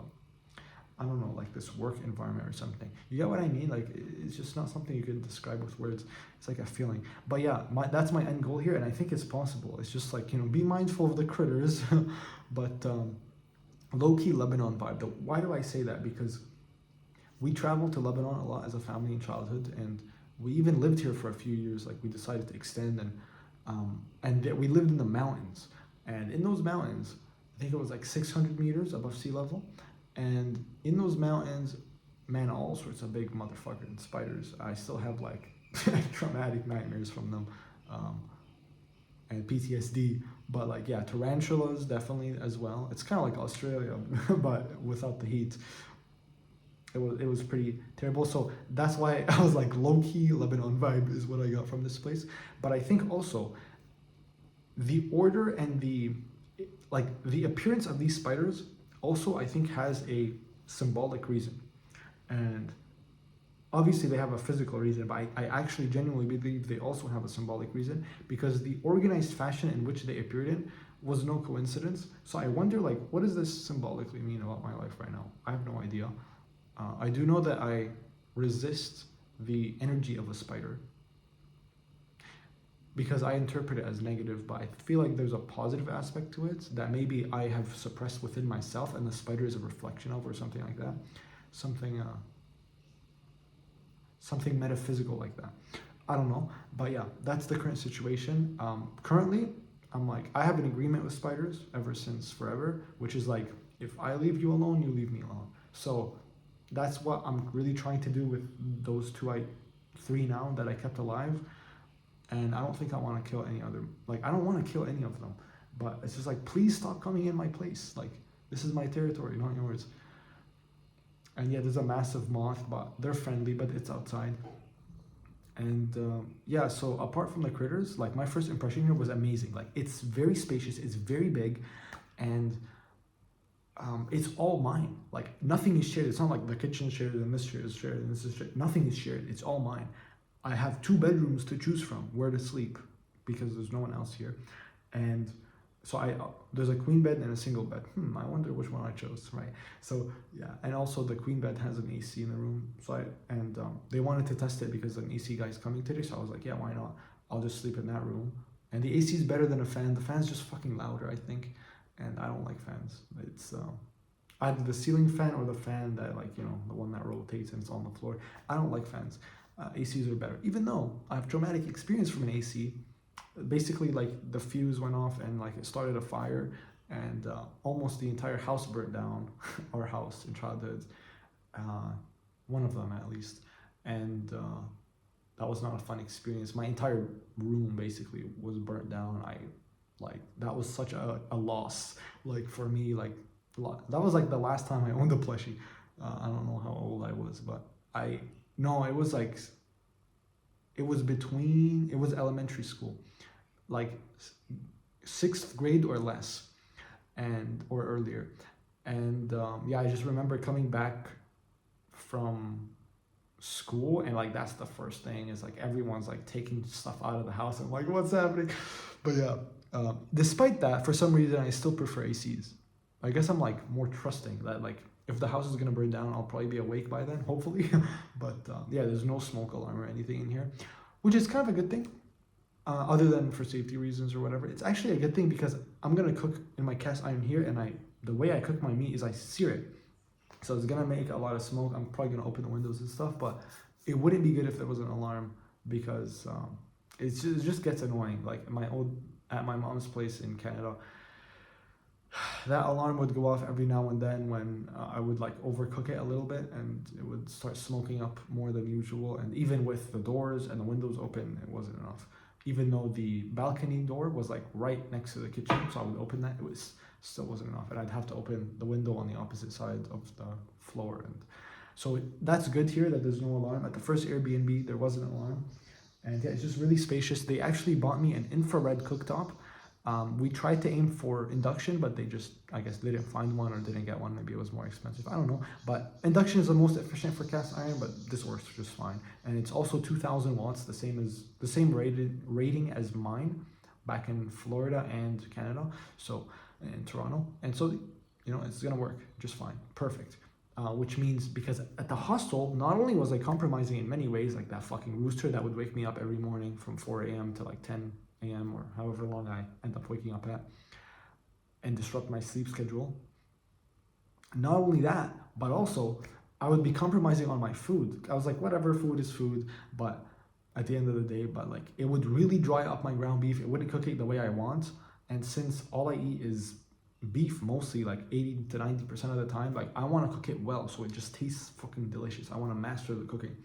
I don't know, like this work environment or something. You get what I mean? Like it's just not something you can describe with words. It's like a feeling. But yeah, that's my end goal here, and I think it's possible. It's just like, you know, be mindful of the critters, but low-key Lebanon vibe. Why do I say that? Because we traveled to Lebanon a lot as a family in childhood, and we even lived here for a few years. Like we decided to extend, and we lived in the mountains. And in those mountains, I think it was like 600 meters above sea level. And in those mountains, man, all sorts of big motherfucking spiders. I still have like traumatic nightmares from them, and PTSD. But like, yeah, tarantulas definitely as well. It's kind of like Australia, but without the heat. It was pretty terrible. So that's why I was like low-key Lebanon vibe is what I got from this place. But I think also the order and the appearance of these spiders also I think has a symbolic reason. And obviously they have a physical reason, but I actually genuinely believe they also have a symbolic reason, because the organized fashion in which they appeared in was no coincidence. So I wonder, like, what does this symbolically mean about my life right now? I have no idea. I do know that I resist the energy of a spider. because I interpret it as negative, but I feel like there's a positive aspect to it that maybe I have suppressed within myself, and the spider is a reflection of, or something like that, something something metaphysical like that. I don't know, but yeah, that's the current situation. Currently, I'm like, I have an agreement with spiders ever since forever, which is like, if I leave you alone, you leave me alone. So that's what I'm really trying to do with those three now that I kept alive. And I don't think I want to kill any other, like, I don't want to kill any of them, but it's just like, please stop coming in my place. Like, this is my territory, not yours. And yeah, there's a massive moth, but they're friendly, but it's outside. And yeah, so apart from the critters, like, my first impression here was amazing. Like, it's very spacious, it's very big, and it's all mine. Like, nothing is shared. It's not like the kitchen is shared and this is shared and this is shared. Nothing is shared. It's all mine. I have 2 bedrooms to choose from where to sleep because there's no one else here. And so there's a queen bed and a single bed. I wonder which one I chose, right? So yeah, and also the queen bed has an AC in the room. So they wanted to test it because an AC guy is coming today. So I was like, yeah, why not? I'll just sleep in that room. And the AC is better than a fan. The fan's just fucking louder, I think. And I don't like fans. It's either the ceiling fan or the fan that, like, you know, the one that rotates and it's on the floor. I don't like fans. ACs are better, even though I have traumatic experience from an AC. Basically, like, the fuse went off and, like, it started a fire, and almost the entire house burnt down. Our house in childhood, one of them at least, and that was not a fun experience. My entire room basically was burnt down. That was such a loss, like, for me. Like, that was like the last time I owned a plushie. I don't know how old I was, but it was like, it was elementary school, like 6th grade or less, or earlier. And yeah, I just remember coming back from school, and, like, that's the first thing, is like everyone's like taking stuff out of the house. I'm like, what's happening? But yeah, despite that, for some reason I still prefer ACs. I guess I'm, like, more trusting that, like, if the house is gonna burn down, I'll probably be awake by then, hopefully. But yeah, there's no smoke alarm or anything in here, which is kind of a good thing, other than for safety reasons or whatever. It's actually a good thing because I'm gonna cook in my cast iron here, and the way I cook my meat is I sear it, so it's gonna make a lot of smoke. I'm probably gonna open the windows and stuff, but it wouldn't be good if there was an alarm, because it just gets annoying. Like, at my mom's place in Canada, that alarm would go off every now and then when I would, like, overcook it a little bit, and it would start smoking up more than usual. And even with the doors and the windows open, it wasn't enough. Even though the balcony door was, like, right next to the kitchen, so I would open that, still wasn't enough, and I'd have to open the window on the opposite side of the floor. And so that's good here that there's no alarm. At the first Airbnb, there was an alarm, and yeah, it's just really spacious. They actually bought me an infrared cooktop. We tried to aim for induction, but they just, I guess, didn't find one or didn't get one. Maybe it was more expensive. I don't know. But induction is the most efficient for cast iron, but this works just fine. And it's also 2,000 watts, the same rating as mine back in Florida and Canada, so in Toronto. And so, you know, it's gonna work just fine. Perfect. Which means, because at the hostel, not only was I compromising in many ways, like that fucking rooster that would wake me up every morning from 4 a.m. to like 10 a.m. or however long I end up waking up at, and disrupt my sleep schedule. Not only that, but also I would be compromising on my food. I was like, whatever, food is food, but at the end of the day, but like, it would really dry up my ground beef. It wouldn't cook it the way I want. And since all I eat is beef mostly, like 80 to 90% of the time, like, I want to cook it well so it just tastes fucking delicious. I want to master the cooking.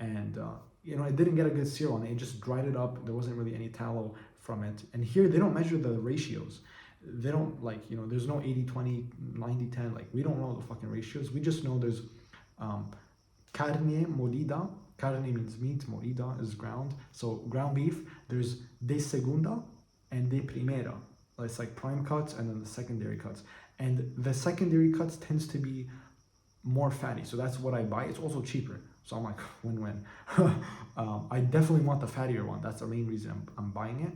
And you know, I didn't get a good sear on it. It just dried it up. There wasn't really any tallow from it. And here they don't measure the ratios. They don't, like, you know, there's no 80-20, 90-10. Like, we don't know the fucking ratios. We just know there's carne molida. Carne means meat, molida is ground. So ground beef, there's de segunda and de primera. It's like prime cuts and then the secondary cuts. And the secondary cuts tends to be more fatty. So that's what I buy. It's also cheaper. So I'm like, win-win. I definitely want the fattier one. That's the main reason I'm buying it.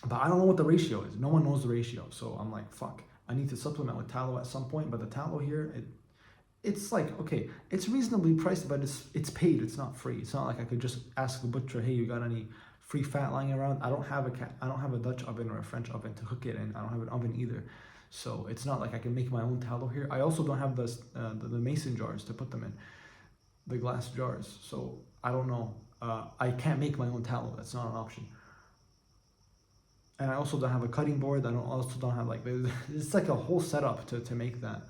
But I don't know what the ratio is. No one knows the ratio. So I'm like, fuck. I need to supplement with tallow at some point. But the tallow here, it's like, okay, it's reasonably priced, but it's paid. It's not free. It's not like I could just ask the butcher, hey, you got any free fat lying around. I don't have a Dutch oven or a French oven to cook it in. I don't have an oven either, so it's not like I can make my own tallow here. I also don't have the mason jars to put them in, the glass jars. So I don't know. I can't make my own tallow. That's not an option. And I also don't have a cutting board. I also don't have like, it's like a whole setup to make that.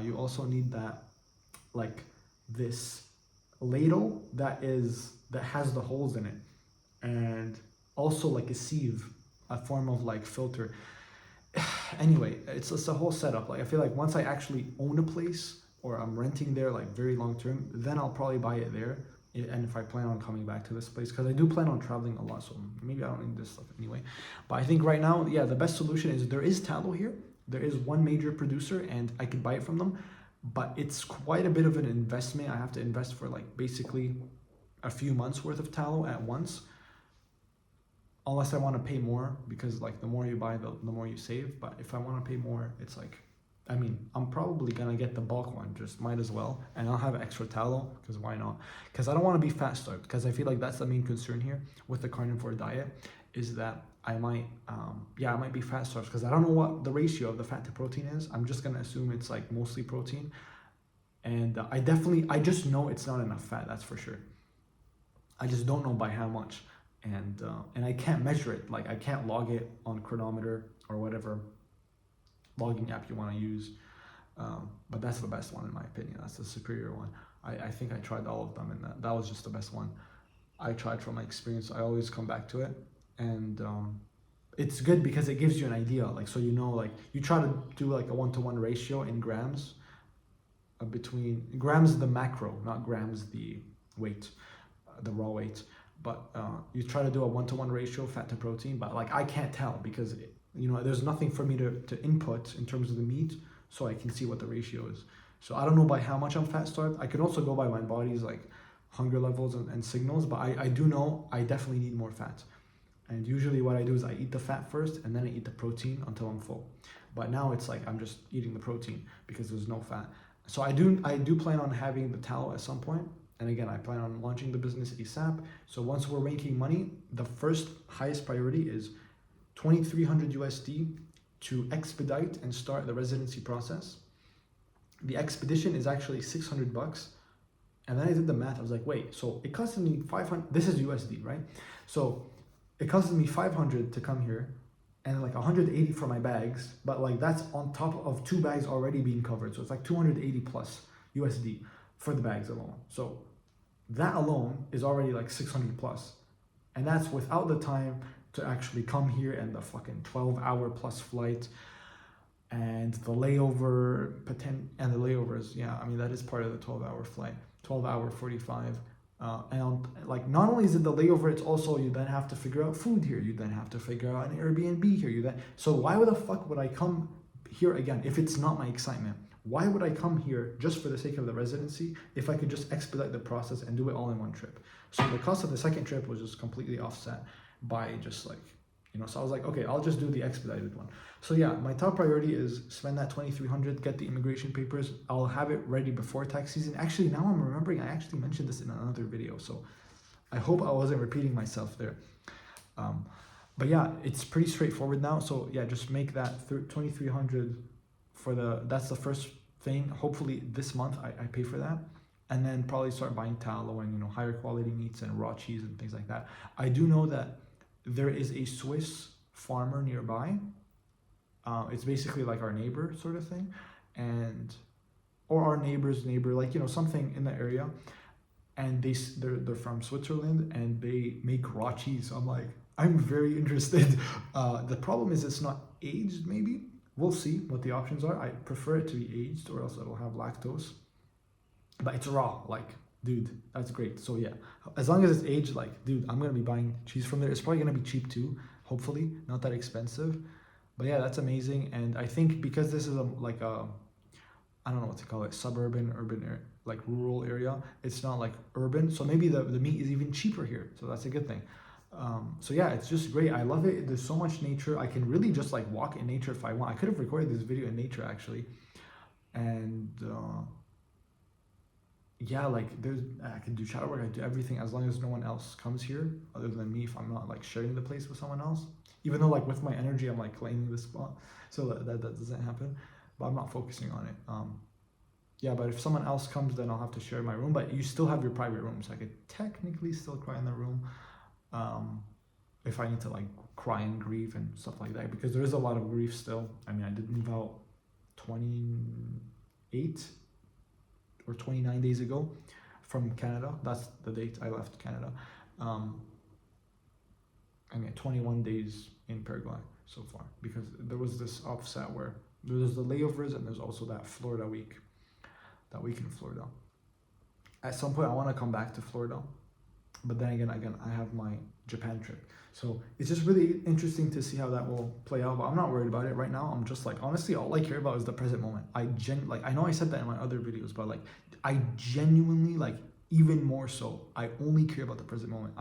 You also need that, like this ladle that has the holes in it, and also like a sieve, a form of like filter. Anyway, it's just a whole setup. Like I feel like once I actually own a place or I'm renting there like very long term, then I'll probably buy it there. And if I plan on coming back to this place, because I do plan on traveling a lot, so maybe I don't need this stuff anyway. But I think right now, yeah, the best solution is there is tallow here. There is one major producer and I could buy it from them, but it's quite a bit of an investment. I have to invest for like basically a few months worth of tallow at once, unless I want to pay more, because like the more you buy, the more you save. But if I want to pay more, it's like, I mean, I'm probably gonna get the bulk one, just might as well, and I'll have extra tallow, because why not? Because I don't want to be fat starved, because I feel like that's the main concern here with the carnivore diet, is that I might be fat starved, because I don't know what the ratio of the fat to protein is. I'm just gonna assume it's like mostly protein, and I just know it's not enough fat, that's for sure. I just don't know by how much, and I can't measure it. Like I can't log it on Chronometer or whatever logging app you want to use, but that's the best one in my opinion. That's the superior one. I think I tried all of them, and that was just the best one I tried from my experience. I always come back to it, and it's good because it gives you an idea, like, so you know, like you try to do like a 1-to-1 ratio in grams, between grams the macro, not grams the weight, the raw weight, but you try to do a 1-to-1 ratio fat to protein, but like I can't tell because there's nothing for me to input in terms of the meat, so I can see what the ratio is. So I don't know by how much I'm fat starved. I can also go by my body's like hunger levels and signals, but I do know I definitely need more fat. And usually what I do is I eat the fat first and then I eat the protein until I'm full. But now it's like I'm just eating the protein because there's no fat. So I do plan on having the tallow at some point. And again, I plan on launching the business ASAP. So once we're making money, the first highest priority is 2,300 USD to expedite and start the residency process. The expedition is actually $600. And then I did the math. I was like, wait, so it costed me 500. This is USD, right? So it costed me 500 to come here and like 180 for my bags. But like that's on top of 2 bags already being covered. So it's like 280 plus USD for the bags alone. So that alone is already like 600 plus. And that's without the time to actually come here and the fucking 12-hour plus flight and the layover and the layovers. Yeah, I mean, that is part of the 12-hour flight, 12-hour 45. And like, not only is it the layover, it's also you then have to figure out food here. You then have to figure out an Airbnb here. So why the fuck would I come here again if it's not my excitement? Why would I come here just for the sake of the residency if I could just expedite the process and do it all in one trip? So the cost of the second trip was just completely offset by just like, so I was like, okay, I'll just do the expedited one. So yeah, my top priority is spend that 2,300, get the immigration papers. I'll have it ready before tax season. Actually, now I'm remembering, I actually mentioned this in another video, so I hope I wasn't repeating myself there. But yeah, it's pretty straightforward now. So yeah, just make that 2,300 that's the first thing. Hopefully this month I pay for that. And then probably start buying tallow and higher quality meats and raw cheese and things like that. I do know that there is a Swiss farmer nearby. It's basically like our neighbor sort of thing, or our neighbor's neighbor, like something in the area. And they're from Switzerland and they make raw cheese. So I'm like, I'm very interested. The problem is it's not aged. Maybe we'll see what the options are. I prefer it to be aged, or else it'll have lactose. But it's raw, like, dude, that's great. So yeah, as long as it's aged, like, dude, I'm gonna be buying cheese from there. It's probably gonna be cheap too, hopefully, not that expensive. But yeah, that's amazing. And I think because this is I don't know what to call it, suburban, urban, like rural area, it's not like urban. So maybe the meat is even cheaper here. So that's a good thing. So yeah, it's just great. I love it. There's so much nature. I can really just like walk in nature if I want. I could have recorded this video in nature actually. And yeah, like I can do shadow work, I do everything as long as no one else comes here other than me, if I'm not like sharing the place with someone else. Even though like with my energy I'm like claiming the spot, so that doesn't happen, but I'm not focusing on it. Yeah, but if someone else comes, then I'll have to share my room, but you still have your private room, so I could technically still cry in the room, if I need to like cry and grieve and stuff like that, because there is a lot of grief still. I mean, I did move out 28 or 29 days ago from Canada. That's the date I left Canada. I mean, 21 days in Paraguay so far, because there was this offset where there's the layovers and there's also that Florida week, that week in Florida. At some point, I want to come back to Florida, but then again, I have my Japan trip. So it's just really interesting to see how that will play out. But I'm not worried about it right now. I'm just like, honestly, all I care about is the present moment. I know I said that in my other videos, but like I genuinely, like, even more so, I only care about the present moment.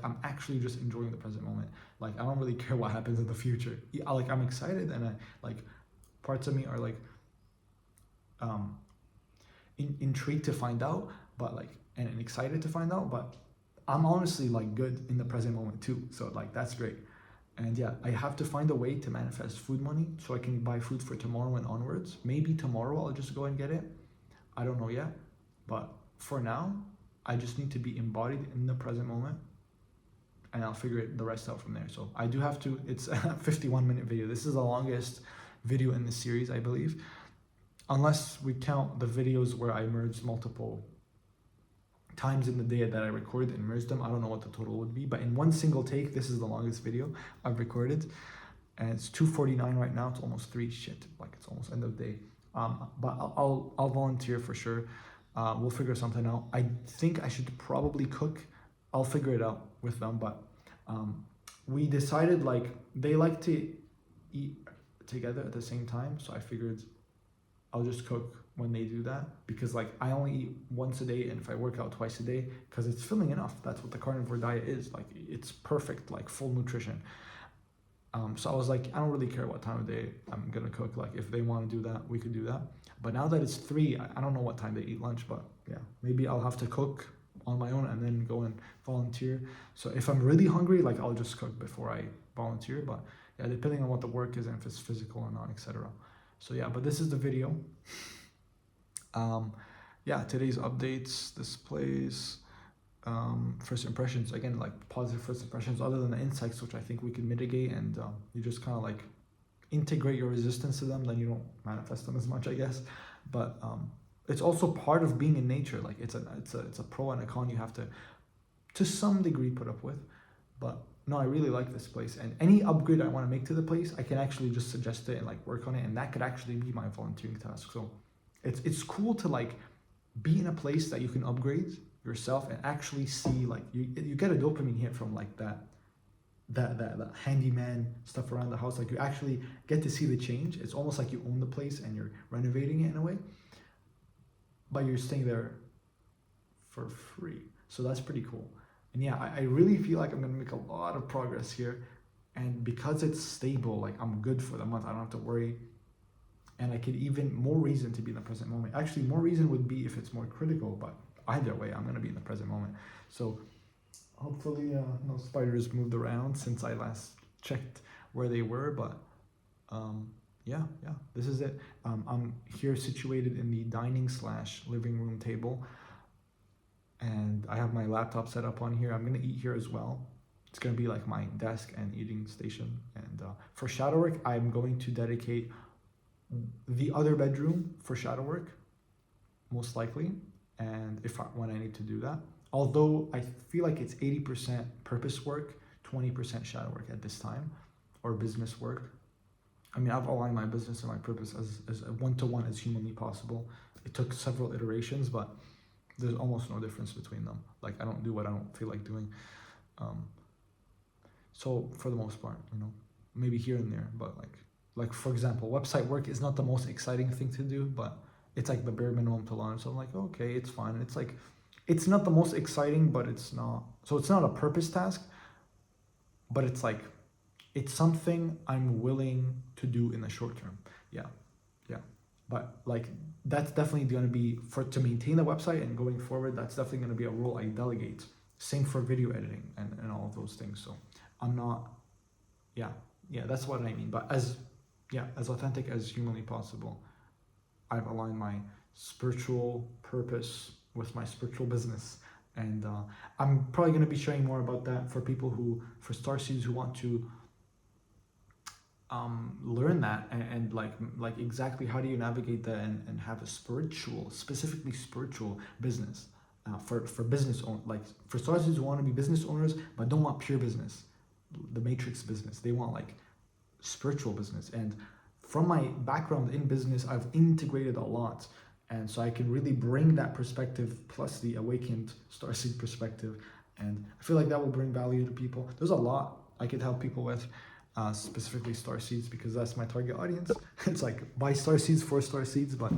I'm actually just enjoying the present moment. Like I don't really care what happens in the future. I'm excited, and I like, parts of me are like intrigued to find out, but like, and excited to find out, but I'm honestly like good in the present moment too. So like that's great. And yeah, I have to find a way to manifest food money so I can buy food for tomorrow and onwards. Maybe tomorrow I'll just go and get it. I don't know yet. But for now, I just need to be embodied in the present moment, and I'll figure the rest out from there. So I do have to, it's a 51-minute video. This is the longest video in the series, I believe. Unless we count the videos where I merged multiple times in the day that I recorded and merged them. I don't know what the total would be, but in one single take, this is the longest video I've recorded, and it's 2:49 right now. It's almost 3. Shit, like it's almost end of the day. But I'll volunteer for sure. We'll figure something out. I think I should probably cook. I'll figure it out with them, but we decided like they like to eat together at the same time, so I figured I'll just cook when they do that, because like I only eat once a day, and if I work out twice a day, because it's filling enough. That's what the carnivore diet is. Like it's perfect, like full nutrition. So I was like, I don't really care what time of day I'm gonna cook. Like if they want to do that, we could do that. But now that it's 3, I don't know what time they eat lunch, but yeah, maybe I'll have to cook on my own and then go and volunteer. So if I'm really hungry, like I'll just cook before I volunteer. But yeah, depending on what the work is and if it's physical or not, etc. So yeah, but this is the video. Yeah, today's updates, displays, first impressions, again, like positive first impressions, other than the insects, which I think we can mitigate, and you just kind of like integrate your resistance to them, then you don't manifest them as much, I guess. But it's also part of being in nature. Like it's a pro and a con you have to some degree put up with. But no, I really like this place, and any upgrade I want to make to the place, I can actually just suggest it and like work on it, and that could actually be my volunteering task. So it's cool to like be in a place that you can upgrade yourself and actually see, like you get a dopamine hit from like that handyman stuff around the house. Like you actually get to see the change. It's almost like you own the place and you're renovating it in a way, but you're staying there for free. So that's pretty cool. And yeah, I really feel like I'm gonna make a lot of progress here, and because it's stable, like I'm good for the month. I don't have to worry. And I could even more reason to be in the present moment. Actually, more reason would be if it's more critical, but either way, I'm gonna be in the present moment. So hopefully no spiders moved around since I last checked where they were, but yeah, this is it. I'm here situated in the dining / living room table, and I have my laptop set up on here. I'm gonna eat here as well. It's gonna be like my desk and eating station. And for shadow work, I'm going to dedicate the other bedroom for shadow work, most likely, and when I need to do that. Although I feel like it's 80% purpose work, 20% shadow work at this time, or business work. I mean, I've aligned my business and my purpose as one-to-one as humanly possible. It took several iterations, but there's almost no difference between them. Like I don't do what I don't feel like doing. So for the most part, maybe here and there, but like for example, website work is not the most exciting thing to do, but it's like the bare minimum to learn. So I'm like, okay, it's fine. It's like, it's not the most exciting, but it's not, so it's not a purpose task, but it's like, it's something I'm willing to do in the short term. Yeah. But like that's definitely going to be to maintain the website and going forward. That's definitely going to be a role I delegate. Same for video editing and all of those things. So I'm not, yeah, that's what I mean. But as authentic as humanly possible. I've aligned my spiritual purpose with my spiritual business. And I'm probably going to be sharing more about that for people for starseeds who want to learn that and like exactly how do you navigate that and have a specifically spiritual business for business own, like for starseeds who want to be business owners but don't want pure business, the matrix business. They want like spiritual business. And from my background in business, I've integrated a lot, and so I can really bring that perspective plus the awakened starseed perspective, and I feel like that will bring value to people. There's a lot I could help people with, specifically starseeds, because that's my target audience. It's like by starseeds for starseeds. But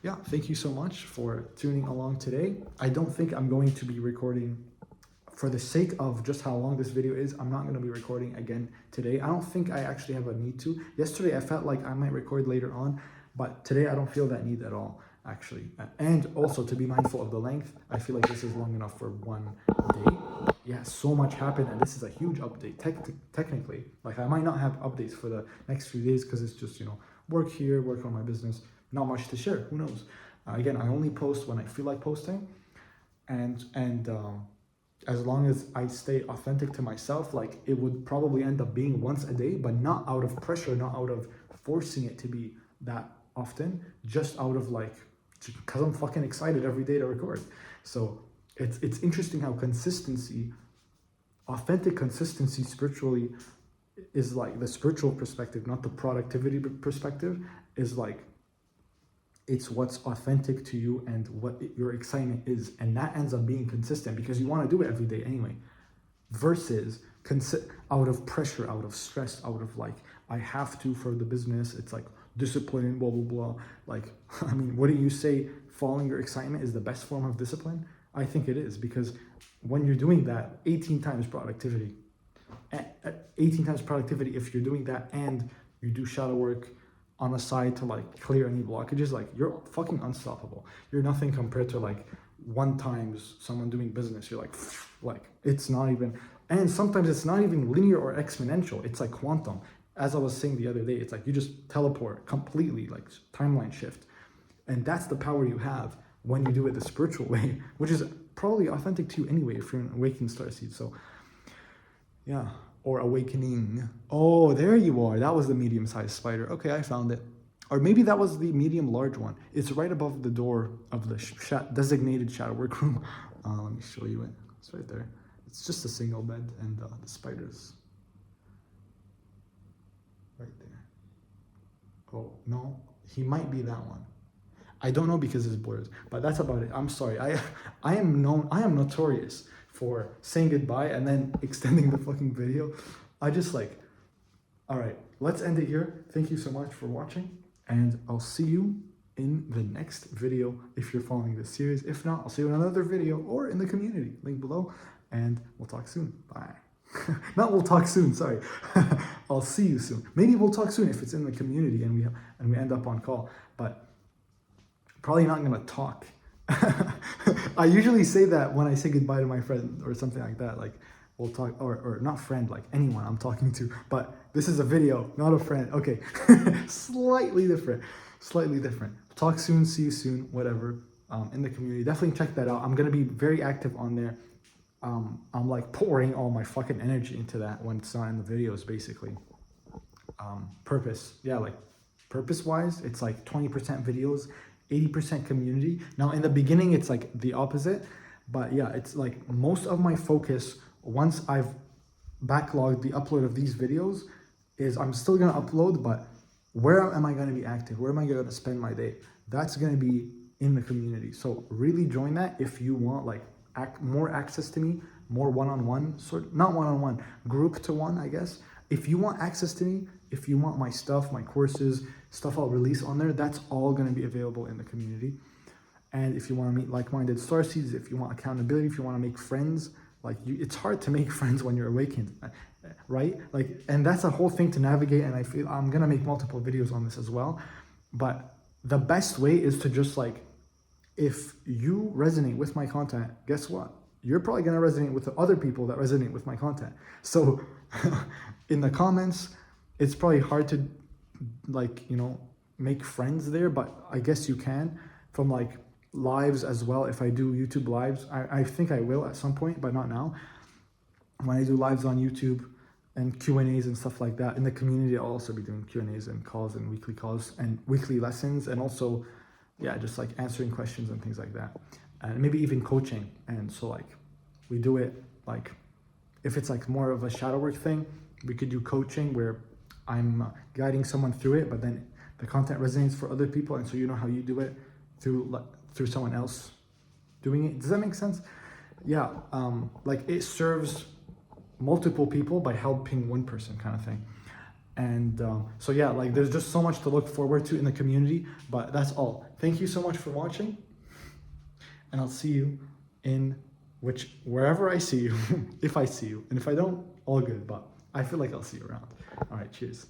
yeah, thank you so much for tuning along today. I don't think I'm going to be recording, for the sake of just how long this video is, I'm not going to be recording again today. I don't think I actually have a need to. Yesterday I felt like I might record later on, but today I don't feel that need at all, actually. And also to be mindful of the length, I feel like this is long enough for one day. Yeah, so much happened, and this is a huge update. Technically, like I might not have updates for the next few days because it's just, work here, work on my business, not much to share. Who knows? Again, I only post when I feel like posting, and as long as I stay authentic to myself, like it would probably end up being once a day, but not out of pressure, not out of forcing it to be that often, just out of like, because I'm fucking excited every day to record. So it's interesting how authentic consistency spiritually is like the spiritual perspective, not the productivity perspective, is like, it's what's authentic to you and what your excitement is. And that ends up being consistent because you want to do it every day anyway. Versus out of pressure, out of stress, out of like, I have to for the business. It's like discipline, blah, blah, blah. Like, I mean, wouldn't you say following your excitement is the best form of discipline? I think it is, because when you're doing that, 18 times productivity. 18 times productivity if you're doing that and you do shadow work on the side to like clear any blockages, like you're fucking unstoppable. You're nothing compared to like one times someone doing business. You're like it's not even, and sometimes it's not even linear or exponential. It's like quantum. As I was saying the other day, it's like you just teleport completely, like timeline shift. And that's the power you have when you do it the spiritual way, which is probably authentic to you anyway if you're an awakened starseed. So yeah. Or awakening. Oh, there you are. That was the medium-sized spider. Okay, I found it. Or maybe that was the medium-large one. It's right above the door of the designated shadow work room. Let me show you it. It's right there. It's just a single bed, and the spider's right there. Oh, no. He might be that one. I don't know because it's blurred, but that's about it. I'm sorry. I am notorious for saying goodbye and then extending the fucking video. I just like, all right, let's end it here. Thank you so much for watching, and I'll see you in the next video if you're following this series. If not, I'll see you in another video or in the community, link below, and we'll talk soon. Bye. Not we'll talk soon, sorry. I'll see you soon. Maybe we'll talk soon if it's in the community and we end up on call, but probably not gonna talk. I usually say that when I say goodbye to my friend or something like that, like we'll talk, or not friend, like anyone I'm talking to, but this is a video, not a friend. Okay. Slightly different. Talk soon, see you soon, whatever. In the community, definitely check that out. I'm gonna be very active on there. I'm like pouring all my fucking energy into that when it's not in the videos, basically. Purpose, yeah, like purpose wise, it's like 20% videos, 80% community. Now in the beginning it's like the opposite, but yeah, it's like most of my focus once I've backlogged the upload of these videos is I'm still gonna upload, but where am I gonna be active? Where am I gonna spend my day? That's gonna be in the community. So really join that if you want like more access to me, more one-on-one, not one-on-one, group to one, I guess. If you want access to me, if you want my stuff, my courses, stuff I'll release on there, that's all going to be available in the community. And if you want to meet like-minded starseeds, if you want accountability, if you want to make friends, like it's hard to make friends when you're awakened, right? Like, and that's a whole thing to navigate. And I feel I'm going to make multiple videos on this as well. But the best way is to just like, if you resonate with my content, guess what? You're probably gonna resonate with the other people that resonate with my content. So in the comments, it's probably hard to like, you know, make friends there, but I guess you can from like lives as well. If I do YouTube lives, I think I will at some point, but not now. When I do lives on YouTube and Q&As and stuff like that in the community, I'll also be doing Q&As and calls and weekly calls and weekly lessons, and also, yeah, just like answering questions and things like that, and maybe even coaching. And so like we do it like, if it's like more of a shadow work thing, we could do coaching where I'm guiding someone through it, but then the content resonates for other people, and so you know how you do it through someone else doing it. Does that make sense? Yeah, like it serves multiple people by helping one person, kind of thing. And so yeah, like there's just so much to look forward to in the community, but that's all. Thank you so much for watching, and I'll see you in wherever I see you, if I see you, and if I don't, all good, but I feel like I'll see you around. All right, cheers.